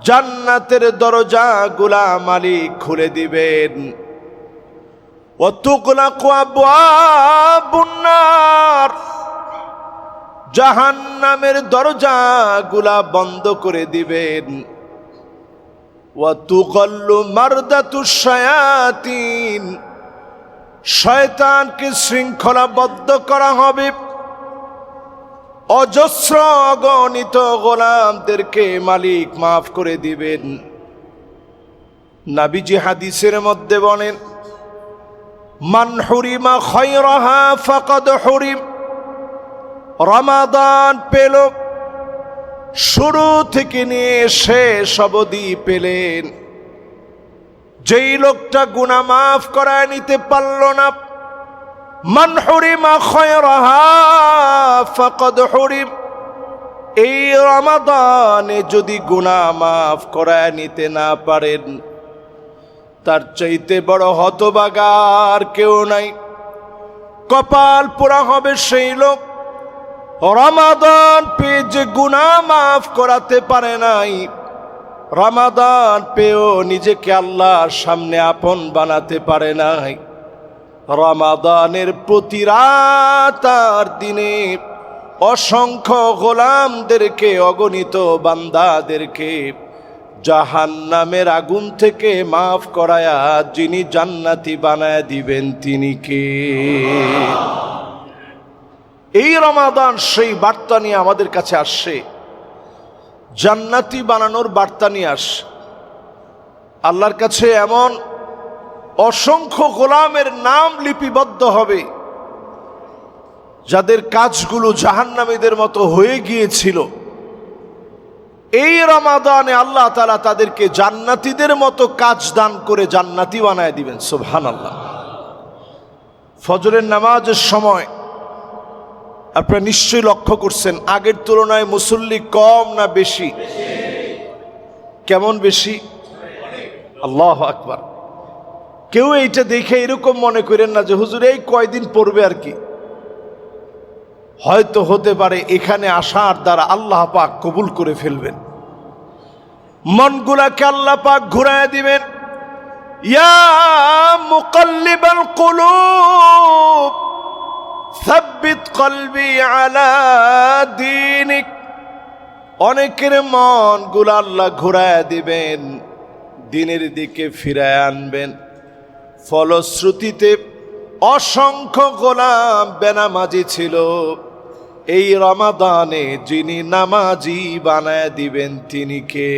জান্নাতের দরজাগুলা মালিক খুলে দিবেন। ওয়া তুগলাকু আবওয়াবুন নার, জাহান্নামের দরজাগুলা বন্ধ করে দিবেন। ওয়া তুগাল্লু মারদাতুশ শায়াতিন, শয়তানকে শৃঙ্খলাবদ্ধ করা হবে। অজস্র অগণিত গোলামদেরকে মালিক মাফ করে দিবেন। নবীজি হাদিসের মধ্যে বলেন, মান হুরিমা খায়রাহা ফাকাদ হুরিম, রমাদান পেল, শুরু থেকে নিয়ে শেষ অবধি পেলেন। যেই লোকটা গুনাহ মাফ করায় নিতে পারল না, মান হুরিমা খায়রাহা ফাকাদ হুরিম, এই রমাদানে যদি গুনাহ মাফ করায় নিতে না পারেন, তার চাইতে বড় হতভাগা আর কেউ নাই। কপাল পোড়া হবে সেই লোক রমাদান পেয়ে যে গুনাহ মাফ করাতে পারে নাই, রমাদান পেয়েও নিজেকে আল্লাহর সামনে আপন বানাতে পারে নাই। রমাদানের প্রতি রাত আর দিনে অসংখ্য গোলামদেরকে, অগণিত বান্দাদেরকে জাহান্নামের আগুন থেকে মাফ করায়া যিনি জান্নাতি বানায় দিবেন তিনি কে? এই রমাদান সেই বার্তা নিয়ে আমাদের কাছে আসছে, জান্নাতি বানানোর বার্তা নিয়ে আসে। আল্লাহর কাছে এমন অসংখ্য গোলামের নাম লিপিবদ্ধ হবে যাদের কাজগুলো জাহান্নামীদের মতো হয়ে গিয়েছিল। এই রমাদানে আল্লাহ তাআলা তাদেরকে জান্নাতীদের মতো কাজ দান করে জান্নাতি বানায় দিবেন। সুবহানাল্লাহ। ফজরের নামাজের সময় আপনারা নিশ্চয়ই লক্ষ্য করছেন আগের তুলনায় মুসল্লি কম না বেশি? কেমন বেশি? আল্লাহু আকবার। কেউ এইটা দেখে এরকম মনে করেন না যে হুজুর এই কয়দিন পড়বে আর কি। হয়তো হতে পারে এখানে আসার দ্বারা আল্লাহ পাক কবুল করে ফেলবেন, মনগুলাকে আল্লাহ পাক ঘুরায় দিবেন। ইয়া মুকাল্লিবাল কুলুব সাব্বিত কলবি আলা দীনিক। অনেকের মনগুলো আল্লাহ ঘুরায় দিবেন, দিনের দিকে ফিরায় আনবেন। ফলশ্রুতিতে অসংখ্য গোলাম বেনামাজি ছিল, এই রমাদানে যিনি নামাজি বানায় দিবেন তিনি কে?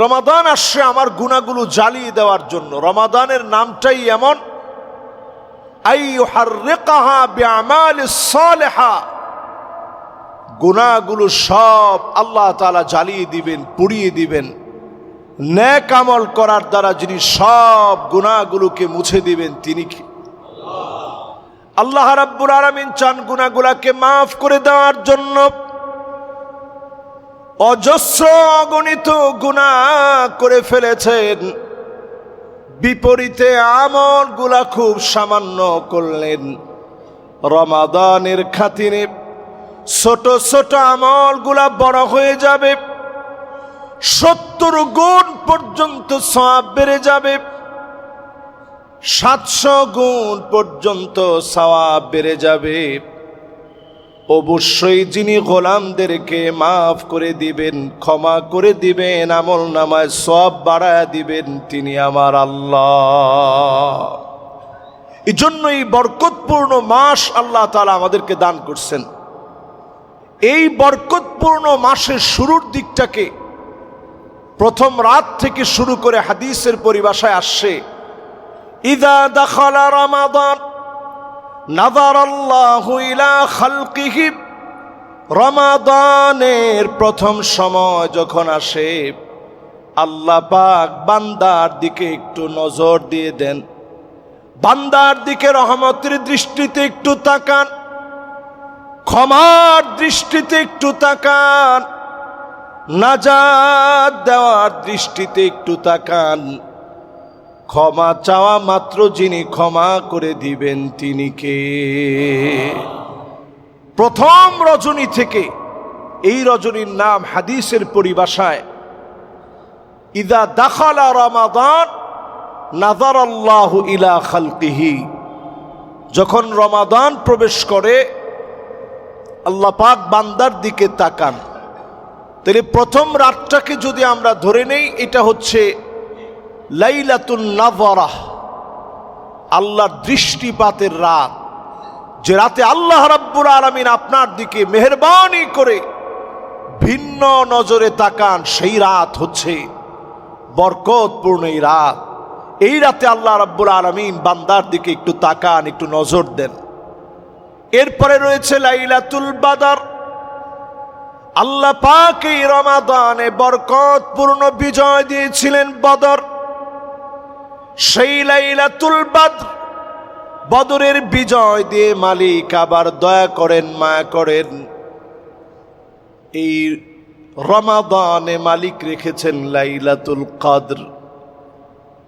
রমাদান আসছে আমার গুনাহগুলো জ্বালিয়ে দেওয়ার জন্য। রমাদানের নামটাই এমন, আইয়ুহাররিকাহা বিআমালিস সালিহা। গুনাহগুলো সব আল্লাহ তাআলা জ্বালিয়ে দিবেন, পুড়িয়ে দিবেন। নেক আমল করার দ্বারা যিনি সব গুনাহগুলোকে মুছে দিবেন তিনি কি? আল্লাহ রাব্বুল আলামিন চান গুনাহগুলোকে মাফ করে দেওয়ার জন্য। অজস্র অগণিত গুনাহ করে ফেলেছেন, বিপরীতে আমলগুলা খুব সামান্য করলেন। রমাদানের খাতিরে ছোট ছোট আমলগুলা বড় হয়ে যাবে, 70 গুণ পর্যন্ত সওয়াব বেড়ে যাবে, 700 গুণ পর্যন্ত সওয়াব বেড়ে যাবে। অবশ্যই যিনি গোলামদেরকে মাফ করে দিবেন, ক্ষমা করে দিবেন, আমল নামায় সওয়াব বাড়ায় দিবেন তিনি আমার আল্লাহ। এই জন্য এই বরকতপূর্ণ মাস আল্লাহ তাআলা আমাদেরকে দান করছেন। এই বরকতপূর্ণ মাসের শুরুর দিকটাকে প্রথম রাত থেকে শুরু করে হাদিসের পরিভাষায় আসছে, ইযা দাখালা রমাদান নাযারাল্লাহু ইলা খালকিহি। রমাদানের প্রথম সময় যখন আসে আল্লাহ পাক বান্দার দিকে একটু নজর দিয়ে দেন, বান্দার দিকে রহমতের দৃষ্টিতে একটু তাকান, ক্ষমার দৃষ্টিতে একটু তাকান, নাজাত দেওয়ার দৃষ্টিতে একটু তাকান। ক্ষমা চাওয়া মাত্র যিনি ক্ষমা করে দিবেন তিনি কে? প্রথম রজনী থেকে, এই রজনীর নাম হাদিসের পরিভাষায় ইযা দাখালা রমাদান নাযারাল্লাহু ইলা খালকিহি। যখন রমাদান প্রবেশ করে আল্লাহ পাক বান্দার দিকে তাকান। তাহলে প্রথম রাতটাকে যদি আমরা ধরে নেই, এটা হচ্ছে লাইলাতুন নাযরাহ, আল্লাহর দৃষ্টিপাতের রাত। যে রাতে আল্লাহ রাব্বুল আলামিন আপনার দিকে মেহেরবানি করে ভিন্ন নজরে তাকান, সেই রাত হচ্ছে বরকতপূর্ণ এই রাত। এই রাতে আল্লাহ রাব্বুল আলামিন বান্দার দিকে একটু তাকান, একটু নজর দেন। এরপরে রয়েছে লাইলাতুল বাদর। আল্লাহ পাক এই রমাদানে বরকতপূর্ণ বিজয় দিয়েছিলেন বদর। সেই লাইলাতুল বদর, বদরের বিজয় দিয়ে মালিক আবার দয়া করেন, মায়া করেন। এই রমাদানে মালিক রেখেছেন লাইলাতুল কদর,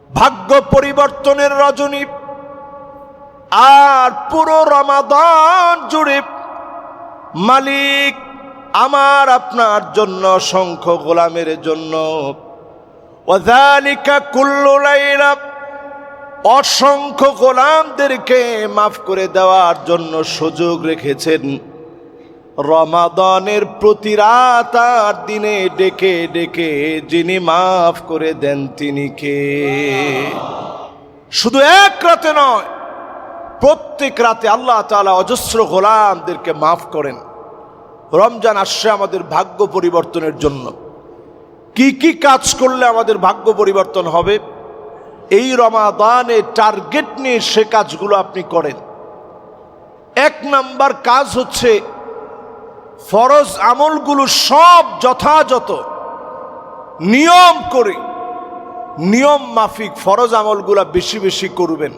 ভাগ্য পরিবর্তনের রজনী। আর পুরো রমাদান জুড়ে মালিক আমার আপনার জন্য অসংখ্য গোলামের জন্য ওয়াযালিকা কুল্লু লাইলা অসংখ্য গোলামদেরকে মাফ করে দেওয়ার জন্য সুযোগ রেখেছেন। রমাদানের প্রতি রাত আর দিনে ডেকে ডেকে যিনি মাফ করে দেন তিনি কে? শুধু এক রাতে নয়, প্রত্যেক রাতে আল্লাহ তাআলা অজস্র গোলামদেরকে মাফ করেন। রমজান আসছে আমাদের ভাগ্য পরিবর্তনের জন্য। কি কি কাজ করলে আমাদের ভাগ্য পরিবর্তন হবে, এই রমাদানে টার্গেট নিয়ে সে কাজগুলো আপনি করেন। এক নাম্বার কাজ হচ্ছে ফরজ আমলগুলো সব যথাযথ নিয়ম করে, নিয়ম মাফিক ফরজ আমলগুলো বেশি বেশি করবেন।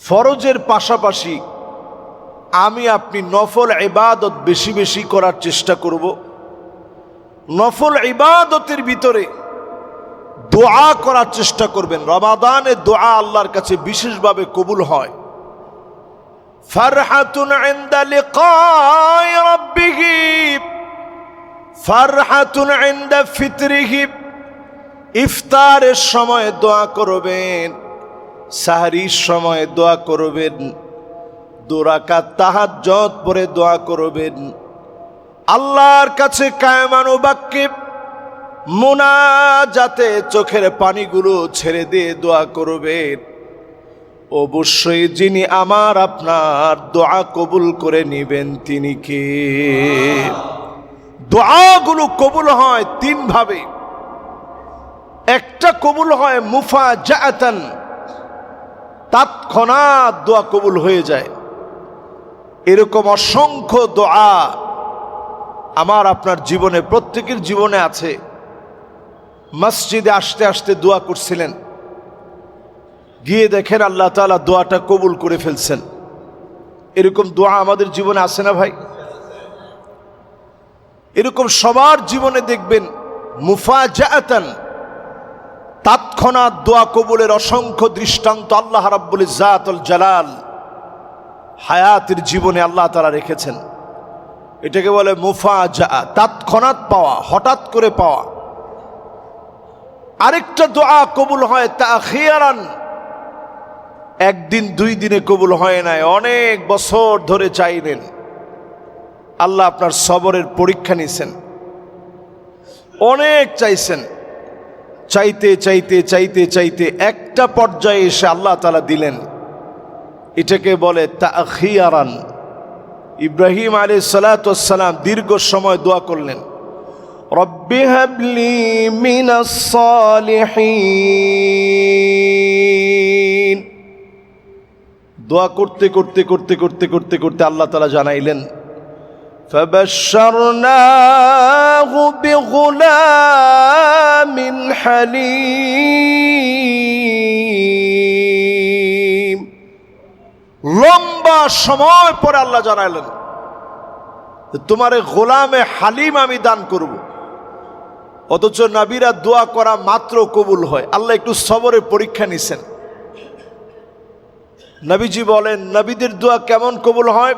ফরজের পাশাপাশি আমি আপনি নফল ইবাদত বেশি বেশি করার চেষ্টা করব। নফল ইবাদতের ভিতরে দোয়া করার চেষ্টা করবেন। রমাদানে দোয়া আল্লাহর কাছে বিশেষভাবে কবুল হয়। ফারহাতুন ইনদা লিকাই রাব্বিহি, ফারহাতুন ইনদা ফিতরিহি, ইফতারের সময় দোয়া করবেন, সাহরির সময় দোয়া করবেন, 2 রাকাত তাহাজ্জুদ পড়ে দোয়া করবেন। আল্লাহর কাছে কায়মানু বাক্যে মুনাজাতে চোখের পানিগুলো ছেড়ে দিয়ে দোয়া করবেন। অবশ্যই যিনি আমার আপনার দোয়া কবুল করে নেবেন তিনি কে? দোয়াগুলো কবুল হয় 3 ভাবে। একটা কবুল হয় মুফাজাআতান, তৎক্ষণাৎ দোয়া কবুল হয়ে যায়। এরকম অসংখ্য দোয়া আমার আপনার জীবনে, প্রত্যেকের জীবনে আছে। মসজিদে আসতে আসতে দোয়া করছিলেন, গিয়ে দেখেন আল্লাহ তাআলা দোয়াটা কবুল করে ফেলছেন। এরকম দোয়া আমাদের জীবনে আছে না ভাই? এরকম সবার জীবনে দেখবেন মুফাজাআতান, তৎক্ষণাৎ দোয়া কবুলের অসংখ্য দৃষ্টান্ত আল্লাহ রাব্বুল ইজ্জাতুল জালাল হায়াতের জীবনে আল্লাহ তাআলা রেখেছেন। এটাকে বলে মুফাজাআ, তৎক্ষণাৎ পাওয়া, হঠাৎ করে পাওয়া। আরেকটা দোয়া কবুল হয় তাখিরান, 1 দিন 2 দিনে কবুল হয় নাই, অনেক বছর ধরে চাইলেন, আল্লাহ আপনার সবরের পরীক্ষা নিছেন, অনেক চাইছেন, চাইতে চাইতে চাইতে চাইতে একটা পর্যায়ে এসে আল্লাহ তাআলা দিলেন। এটাকে বলে তাখিরান। ইব্রাহিম আলাইহিস সালাতু ওয়াস সালাম দীর্ঘ সময় দোয়া করলেন, রব্বি হাবলি মিনাস সালিহিন। দোয়া করতে করতে করতে করতে করতে করতে আল্লাহ তাআলা জানাইলেন, ফাবাশশারনাহু বিগুলামিন হালিম। লম্বা সময় পরে আল্লাহ জানাইলেন, তোমারে গোলামে হালিম আমি দান করব। অথচ নবীরা দোয়া করা মাত্র কবুল হয়। আল্লাহ একটু সবরের পরীক্ষা নিছেন। নবীজি বলেন নবীদের দোয়া কেমন কবুল হয়?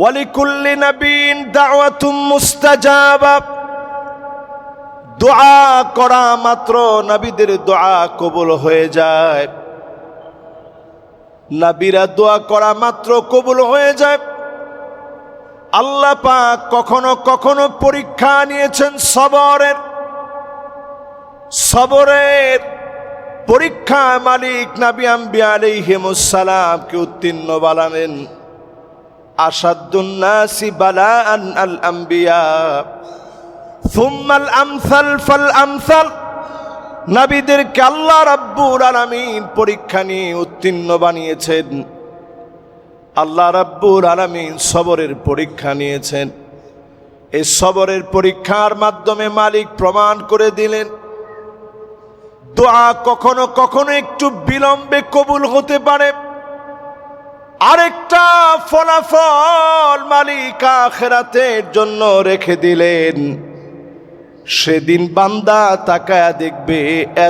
ওয়ালিকুল্লি নবীন দাওয়াতুম মুস্তাজাবা। দোয়া করা মাত্র নবীদের দোয়া কবুল হয়ে যায়। নবীরা দোয়া করা মাত্র কবুল হয়ে যায়। আল্লাহ পাক কখনো কখনো পরীক্ষা নিয়েছেন সবরের পরীক্ষা মালিক নবী আম্বিয়া আলাইহিমুস সালামকে উত্তীর্ণ বানালেন। আসাদুন নাসি বালাআন আল আম্বিয়া সুম্মাল আমসাল ফাল আমসাল। নবীদেরকে আল্লাহ রাব্বুল আলামিন পরীক্ষা নিয়ে উত্তীর্ণ বানিয়েছেন। আল্লাহ রাব্বুল আলামিন সবরের পরীক্ষা নিয়েছেন। এই সবরের পরীক্ষার মাধ্যমে মালিক প্রমাণ করে দিলেন দোয়া কখনো কখনো একটু বিলম্বে কবুল হতে পারে। আরেকটা ফলাফল মালিক আখিরাতের জন্য রেখে দিলেন। সেদিন বান্দা তাকায়া দেখবে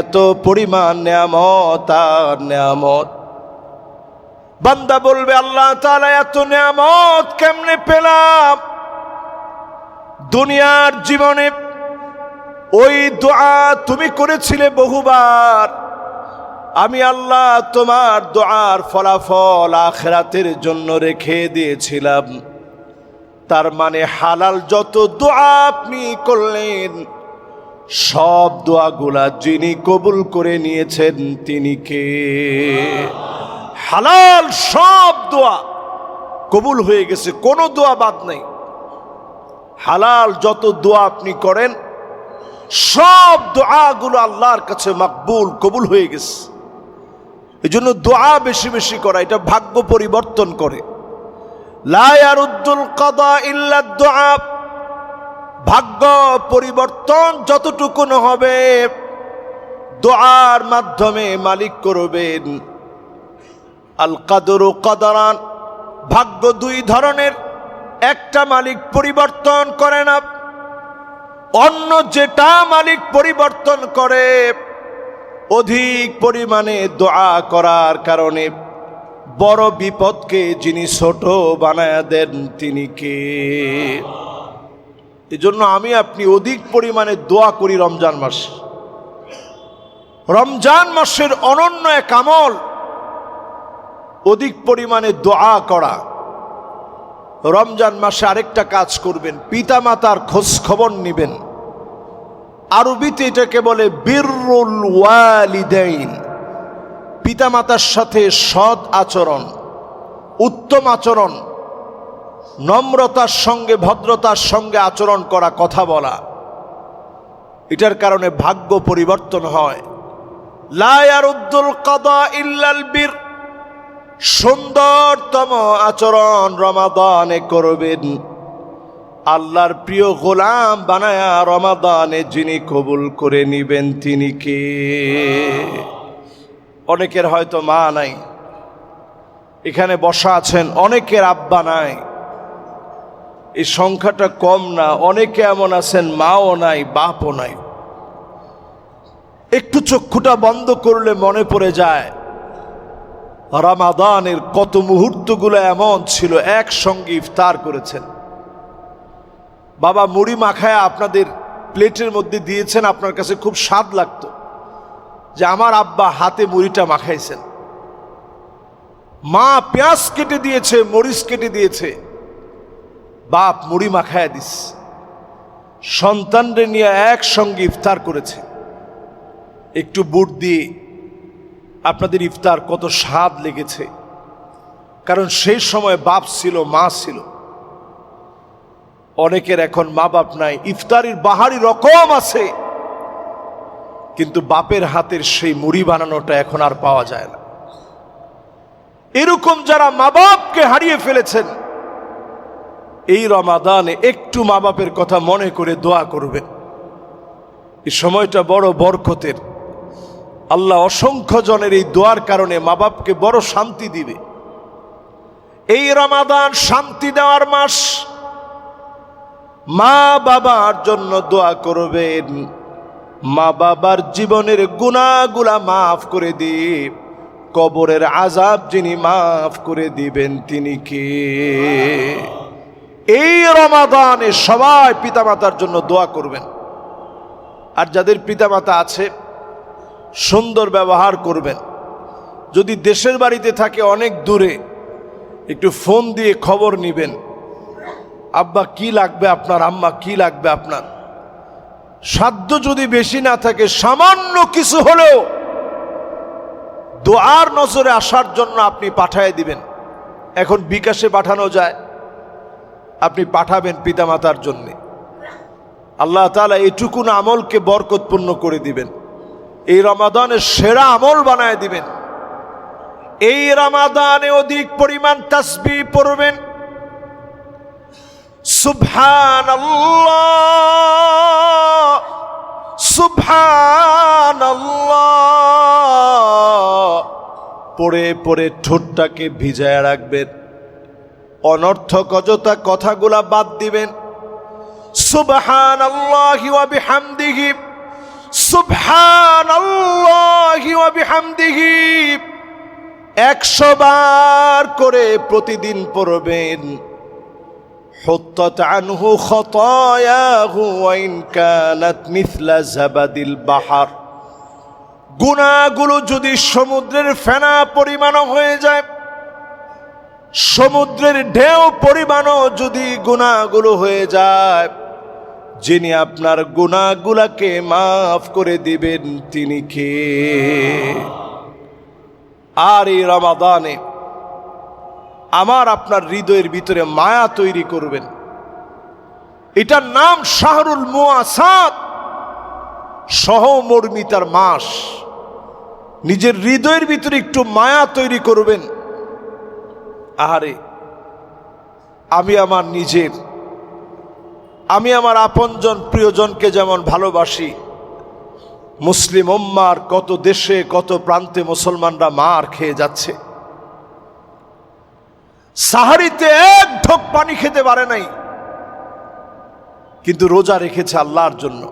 এত পরিমাণ নেয়ামত আর নেয়ামত। বান্দা বলবে আল্লাহ তাআলা এত নিয়ামত কেমনে পেলাম? দুনিয়ার জীবনে ওই দোয়া তুমি করেছিলে বহুবার, আমি আল্লাহ তোমার দোয়ার ফলাফল আখিরাতের জন্য রেখে দিয়েছিলাম। তার মানে হালাল যত দোয়া আপনি করলেন, সব দোয়াগুলা যিনি কবুল করে নিয়েছেন তিনি কে? হালাল সব দোয়া কবুল হয়ে গেছে, কোনো দোয়া বাদ নেই। হালাল যত দোয়া আপনি করেন, সব দোয়াগুলো আল্লাহর কাছে মাকবুল, কবুল হয়ে গেছে। এই জন্য দোয়া বেশি বেশি করা, এটা ভাগ্য পরিবর্তন করে। লা ইয়ারুদ্দুল কাদা ইল্লা দুআ, ভাগ্য পরিবর্তন যতটুকু হবে দোয়ার মাধ্যমে মালিক করবেন। আল কাদরু কাদারান, ভাগ্য দুই ধরনের, একটা মালিক পরিবর্তন করে না, অন্য যেটা মালিক পরিবর্তন করে। অধিক পরিমাণে দোয়া করার কারণে বড় বিপদকে যিনি ছোট বানায়া দেন তিনি কে? এই জন্য আমি আপনি অধিক পরিমাণে দোয়া করি রমজান মাস। রমজান মাসের অনন্য এক আমল অধিক পরিমাণে দোয়া করা। রমজান মাসে আরেকটা কাজ করবেন, পিতা মাতার খোঁজ খবর নিবেন। আরবিতে এটাকে বলে বিররুল ওয়ালিদাইন, পিতামাতার সাথে সৎ আচরণ, উত্তম আচরণ, নম্রতার সঙ্গে ভদ্রতার সঙ্গে আচরণ করা, কথা বলা। এটার কারণে ভাগ্য পরিবর্তন হয়। লা ইয়ারুদ্দুল কাদা ইল্লাল বির, সুন্দরতম আচরণ রমাদানে করবেন। আল্লাহর প্রিয় গোলাম বানায়া রমাদানে যিনি কবুল করে নিবেন তিনি কে? অনেকের হয়তো মা নাই, এখানে বসা আছেন, অনেকের আব্বা নাই। এই সংখ্যাটা কম না, অনেকে এমন আছেন মাও নাই বাপও নাই। একটু চক্ষুটা বন্ধ করলে মনে পড়ে যায় রমাদানের কত মুহূর্তগুলো এমন ছিল, একসঙ্গে ইফতার করেছেন। বাবা মুড়ি মাখায়া আপনাদের প্লেটের মধ্যে দিয়েছেন, আপনার কাছে খুব স্বাদ লাগতো যে আমার আব্বা হাতে মুড়িটা মাখাইছেন। মা পেঁয়াজ কেটে দিয়েছে, মরিচ কেটে দিয়েছে, বাপ মুড়ি মাখায়া দিস। সন্তানরে নিয়ে একসঙ্গে ইফতার করেছে। একটু বুট দিয়ে আপনাদের ইফতার কত স্বাদ লেগেছে, কারণ সেই সময় বাপ ছিল, মা ছিল। অনেকের এখন মা বাপ নাই, ইফতারির বাহারি রকম আছে, কিন্তু বাপের হাতের সেই মুড়ি বানানোটা এখন আর পাওয়া যায় না। এরকম যারা মা বাপকে হারিয়ে ফেলেছেন, এই রমাদানে একটু মা বাপের কথা মনে করে দোয়া করবেন। এই সময়টা বড় বরকতের। আল্লাহ অসংখ্য জনের এই দোয়ার কারণে মা বাপকে বড় শান্তি দিবে। এই রমাদান শান্তি দেওয়ার মাস। মা বাবার জন্য দোয়া করবেন, মা বাবার জীবনের গুনাহগুলা মাফ করে দিয়ে কবরের আযাব যিনি মাফ করে দিবেন তিনি কে? এই রমাদানে সবাই পিতামাতার জন্য দোয়া করবেন। আর যাদের পিতামাতা আছে সুন্দর ব্যবহার করবেন। যদি দেশের বাড়িতে থাকে অনেক দূরে, একটু ফোন দিয়ে খবর নিবেন, আব্বা কি লাগবে আপনার, আম্মা কি লাগবে আপনার। সাধ্য যদি বেশি না থাকে, সামান্য কিছু হলেও দোয়ার নজরে আসার জন্য আপনি পাঠায় দিবেন। এখন বিকাশে পাঠানো যায়, আপনি পাঠাবেন পিতামাতার জন্যে। আল্লাহ তাআলা এইটুকুন আমলকে বরকতপূর্ণ করে দিবেন, এই রমাদানের সেরা আমল বানায় দিবেন। এই রমাদানে অধিক পরিমাণ তাসবিহ পড়বেন। সুবহানাল্লাহ সুবহানাল্লাহ পড়ে পড়ে ঠোঁটটাকে ভিজায় রাখবেন। অনর্থক অযথা কথাগুলা বাদ দিবেন। সুবহানাল্লাহি ওয়া বিহামদিহি সুবহানাল্লাহি ওয়া বিহামদিহি 100 বার করে প্রতিদিন পড়বেন। হুত্তাত আনহু খতায়াহু ওয়া ইন কানাত মিছলা জাবাদিল বাহর। গুনাহগুলো যদি সমুদ্রের ফেনা পরিমাণও হয়ে যায়, সমুদ্রের ঢেউ পরিমাণও যদি গুনাহগুলো হয়ে যায়, যিনি আপনার গুনাহগুলোকে মাফ করে দিবেন তিনি কে? আর এই রমাদানে আমার আপনার হৃদয়ের ভিতরে মায়া তৈরি করবেন। এটার নাম শাহরুল মুআসাত, সহমর্মিতার মাস। নিজের হৃদয়ের ভিতরে একটু মায়া তৈরি করবেন। আহারে, আমি আমার নিজের, আমি আমার আপনজন প্রিয়জনকে যেমন ভালোবাসি, মুসলিম উম্মার কত দেশে কত প্রান্তে মুসলমানরা মার খেয়ে যাচ্ছে। সাহারিতে এক ঢোক পানি খেতে পারে নাই, কিন্তু রোজা রেখেছে আল্লাহর জন্য।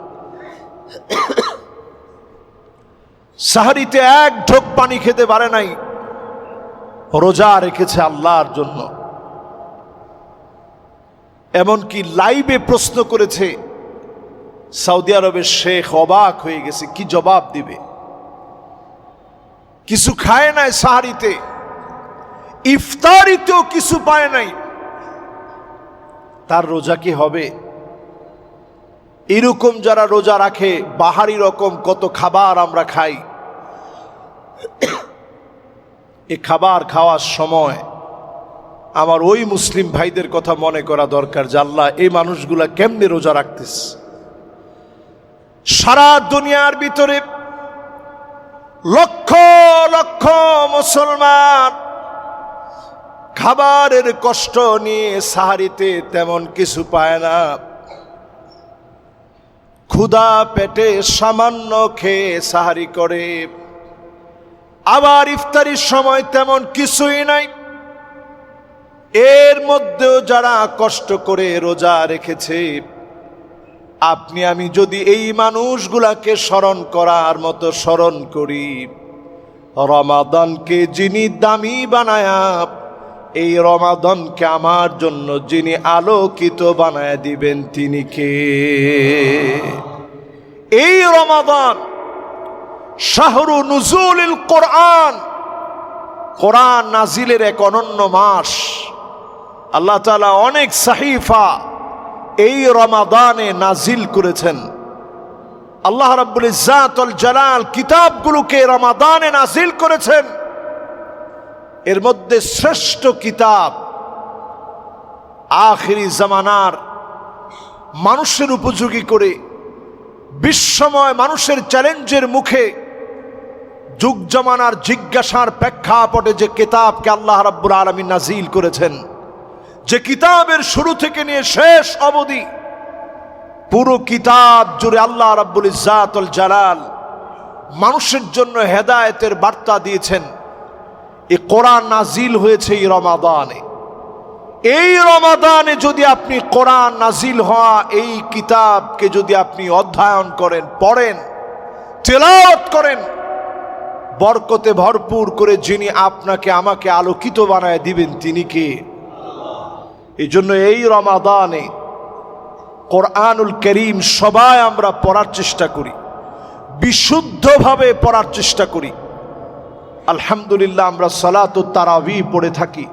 সাহারিতে এক ঢোক পানি খেতে পারে নাই, রোজা রেখেছে আল্লাহর জন্য। এমনকি লাইভে প্রশ্ন করেছে, সৌদি আরবের শেখ অবাক হয়ে গেছে, কি জবাব দিবে? কিছু খায় নাই সাহারিতে, ইফতারিতেও কিছু পায় নাই, তার রোজা কি হবে? এরকম যারা রোজা রাখে, বাহারি রকম কত খাবার আমরা খাই, এই খাবার খাওয়ার সময় আমার ওই মুসলিম ভাইদের কথা মনে করা দরকার যে আল্লাহ এই মানুষগুলা কেমনে রোজা রাখতেছে। সারা দুনিয়ার ভিতরে লক্ষ লক্ষ মুসলমান খাবারের কষ্ট নিয়ে সাহারিতে তেমন কিছু পায় না, ক্ষুধা পেটে সামান্য খেয়ে সাহারি করে, আবার ইফতারির সময় তেমন কিছুই নাই। এর মধ্যেও যারা কষ্ট করে রোজা রেখেছে, আপনি আমি যদি এই মানুষগুলাকে স্মরণ করার মতো স্মরণ করি, রমাদানকে যিনি দামি বানায়া, এই রমাদানকে আমার জন্য যিনি আলোকিত বানায় দিবেন তিনি কে? এই রমাদান শাহরু নুজুলিল কোরআন, কোরআন নাজিলের এক অনন্য মাস। আল্লাহ তাআলা অনেক সাহিফা এই রমাদানে নাজিল করেছেন। আল্লাহ রাব্বুল ইজ্জাত ওয়াল জালাল কিতাবগুলোকে রমাদানে নাজিল করেছেন। এর মধ্যে শ্রেষ্ঠ কিতাব, আখিরি জামানার মানুষের উপযোগী করে, বিশ্বময় মানুষের চ্যালেঞ্জের মুখে, যুগ জামানার জিজ্ঞাসার প্রেক্ষাপটে যে কিতাবকে আল্লাহ রাব্বুল আলামিন নাজিল করেছেন, যে কিতাবের শুরু থেকে নিয়ে শেষ অবধি পুরো কিতাব জুড়ে আল্লাহ রাব্বুল ইজ্জাত ওয়াল জালাল মানুষের জন্য হেদায়েতের বার্তা দিয়েছেন। এই কোরআন নাজিল হয়েছে এই রমাদানে। এই রমাদানে যদি আপনি কোরআন নাজিল হওয়া এই কিতাবকে যদি আপনি অধ্যয়ন করেন, পড়েন, তেলাওয়াত করেন, বরকতে ভরপুর করে যিনি আপনাকে আমাকে আলোকিত বানায় দিবেন তিনি কে? এই জন্য এই রমাদানে কোরআনুল কারীম সবাই আমরা পড়ার চেষ্টা করি, বিশুদ্ধভাবে পড়ার চেষ্টা করি। আলহামদুলিল্লাহ, আমরা সালাতুত তারাবি পড়ে থাকি।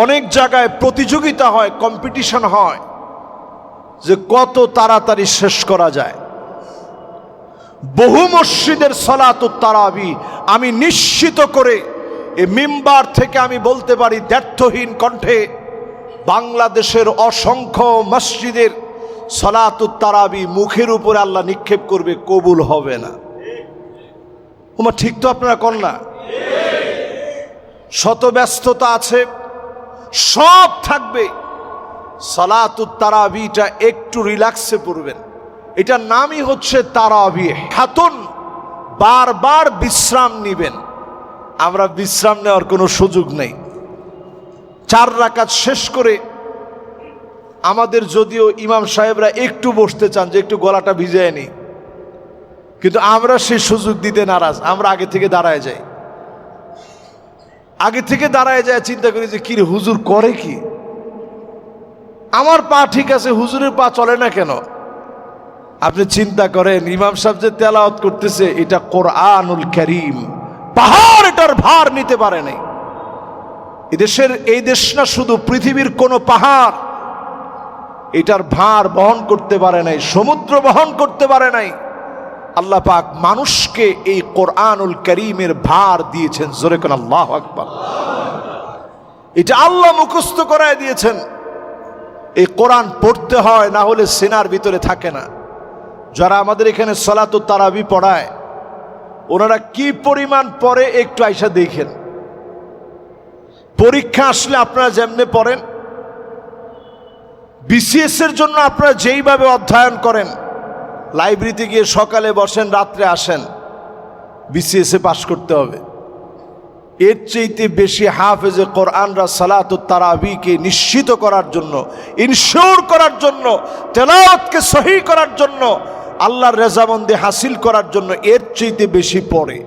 অনেক জায়গায় প্রতিযোগিতা হয়, কম্পিটিশন হয় যে কত তাড়াতাড়ি শেষ করা যায়। বহু মসজিদের সালাতুত তারাবি আমি নিশ্চিত করে এই মিম্বার থেকে আমি বলতে পারি দ্ব্যর্থহীন কণ্ঠে, বাংলাদেশের অসংখ্য মসজিদের সালাতুত তারাবি মুখের উপরে আল্লাহ নিক্ষেপ করবে, কবুল হবে না। ওমা ঠিক তো আপনারা কন না? শত ব্যস্ততা আছে, সব থাকবে, সালাতুত তারাবিটা একটু রিল্যাক্সে পড়বেন। এটার নামই হচ্ছে তারাবি হাতুন, বারবার বিশ্রাম নিবেন। আমরা বিশ্রাম নেওয়ার কোনো সুযোগ নেই। 4 রাকাত শেষ করে আমাদের যদিও ইমাম সাহেবরা একটু বসতে চান যে একটু গলাটা ভিজায় নি, কিন্তু আমরা সেই সুযোগ দিতে নারাজ, আমরা আগে থেকে দাঁড়ায় যাই। আগে থেকে দাঁড়ায় যায় চিন্তা করি যে কি রে হুজুর করে কি, আমার পা ঠিক আছে হুজুরের পা চলে না কেন? আপনি চিন্তা করেন ইমাম সাহেব যে তেলাওয়াত করতেছে এটা কোরআনুল কারীম, পাহাড় এটার ভার নিতে পারে নাই। এই দেশ না শুধু পৃথিবীর কোন পাহাড় এটার ভার বহন করতে পারে নাই, সমুদ্র বহন করতে পারে নাই। আল্লাহ পাক মানুষকে এই কোরআনুল কারীমের ভার দিয়েছেন। জোরে কোন আল্লাহু আকবার। এটা আল্লাহ মুখস্থ করায় দিয়েছেন। এই কোরআন পড়তে হয়, না হলে সিনার ভিতরে থাকে না। যারা আমাদের এখানে সালাতুত তারাবি পড়ায় ওনারা কি পরিমাণ পড়ে একটু আইসা দেখেন। পরীক্ষা আসলে আপনারা যেমনে পড়েন, বিসিএস এর জন্য আপনারা যেইভাবে অধ্যয়ন করেন, লাইব্রেরিতে গিয়ে সকালে বসেন রাত্রে আসেন, বিসিএস এ পাশ করতে হবে। এর চাইতে বেশি হাফেজে কোরআনরা সালাতুত তারাবিকে নিশ্চিত করার জন্য, ইনশিওর করার জন্য, তেলাওয়াতকে সহি করার জন্য, আল্লাহর রেজামন্দি হাসিল করার জন্য এর চাইতে বেশি পড়ে,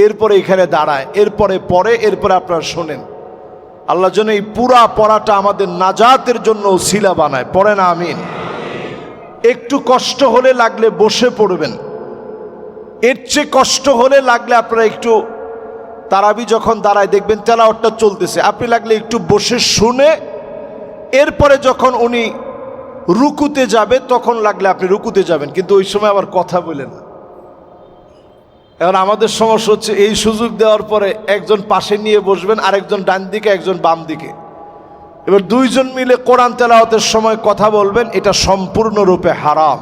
এরপরে এখানে দাঁড়ায়, এরপরে পড়ে, এরপরে আপনারা শোনেন। আল্লাহ যেন এই পুরা পড়াটা আমাদের নাজাতের জন্য ওসিলা বানায়। পড়ে না আমিন। একটু কষ্ট হলে লাগলে বসে পড়বেন, এর চেয়ে কষ্ট হলে লাগলে আপনারা একটু তারাবি যখন দাঁড়ায় দেখবেন তেলাওয়াতটা চলতেছে, আপনি লাগলে একটু বসে শুনে এরপরে যখন উনি রুকুতে যাবে তখন লাগলে আপনি রুকুতে যাবেন, কিন্তু ওই সময় আবার কথা বলেন না। এখন আমাদের সমস্যা হচ্ছে এই সুযোগ দেওয়ার পরে একজন পাশে নিয়ে বসবেন, আরেকজন ডান দিকে, একজন বাম দিকে। এবার দুইজন মিলে কোরআন তেলাওয়াতের সময় কথা বলবেন, এটা সম্পূর্ণরূপে হারাম।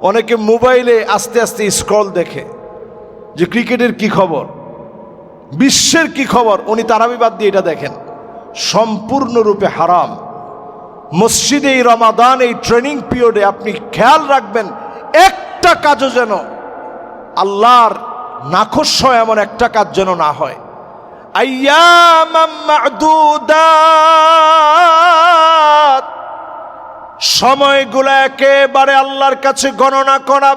অনেকে মোবাইলে আস্তে আস্তে স্ক্রল দেখে যে ক্রিকেটের কি খবর, বিশ্বের কি খবর, উনি তারাবি বাদ দিয়ে এটা দেখেন, সম্পূর্ণরূপে হারাম। মসজিদে এই রমাদান এই ট্রেনিং পিরিয়ডে আপনি খেয়াল রাখবেন একটা কাজও যেন আল্লাহর নাখোশ হয় এমন একটা কাজ যেন না হয়। আইয়ামাম মা'দুদাত, সময়গুলো একেবারে আল্লাহর কাছে গণনা করা,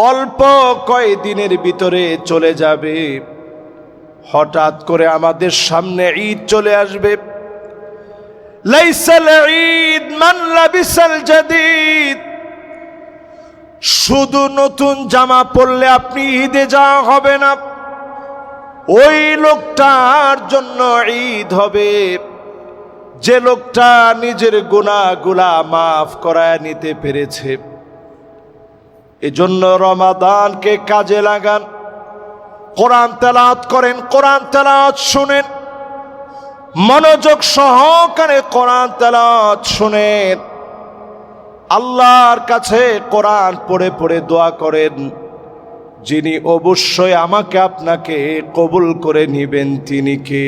অল্প কয়েকদিনের ভিতরে চলে যাবে। হঠাৎ করে আমাদের সামনে ঈদ চলে আসবে। লাইসাল ঈদ মান লাবিসাল জাদিদ, শুধু নতুন জামা পরলে আপনি ঈদে যাওয়া হবে না, ওই লোকটার জন্য ঈদ হবে যে লোকটা নিজের গুনাহগুলা মাফ করায় নিতে পেরেছে। এজন্য রমাদানকে কাজে লাগান, কোরআন তেলাওয়াত করেন, কোরআন তেলাওয়াত শুনেন, মনোযোগ সহকারে কোরআন তেলাওয়াত শুনেন, আল্লাহর কাছে কোরআন পড়ে পড়ে দোয়া করেন, যিনি অবশ্যই আমাকে আপনাকে কবুল করে নিবেন তিনি কে?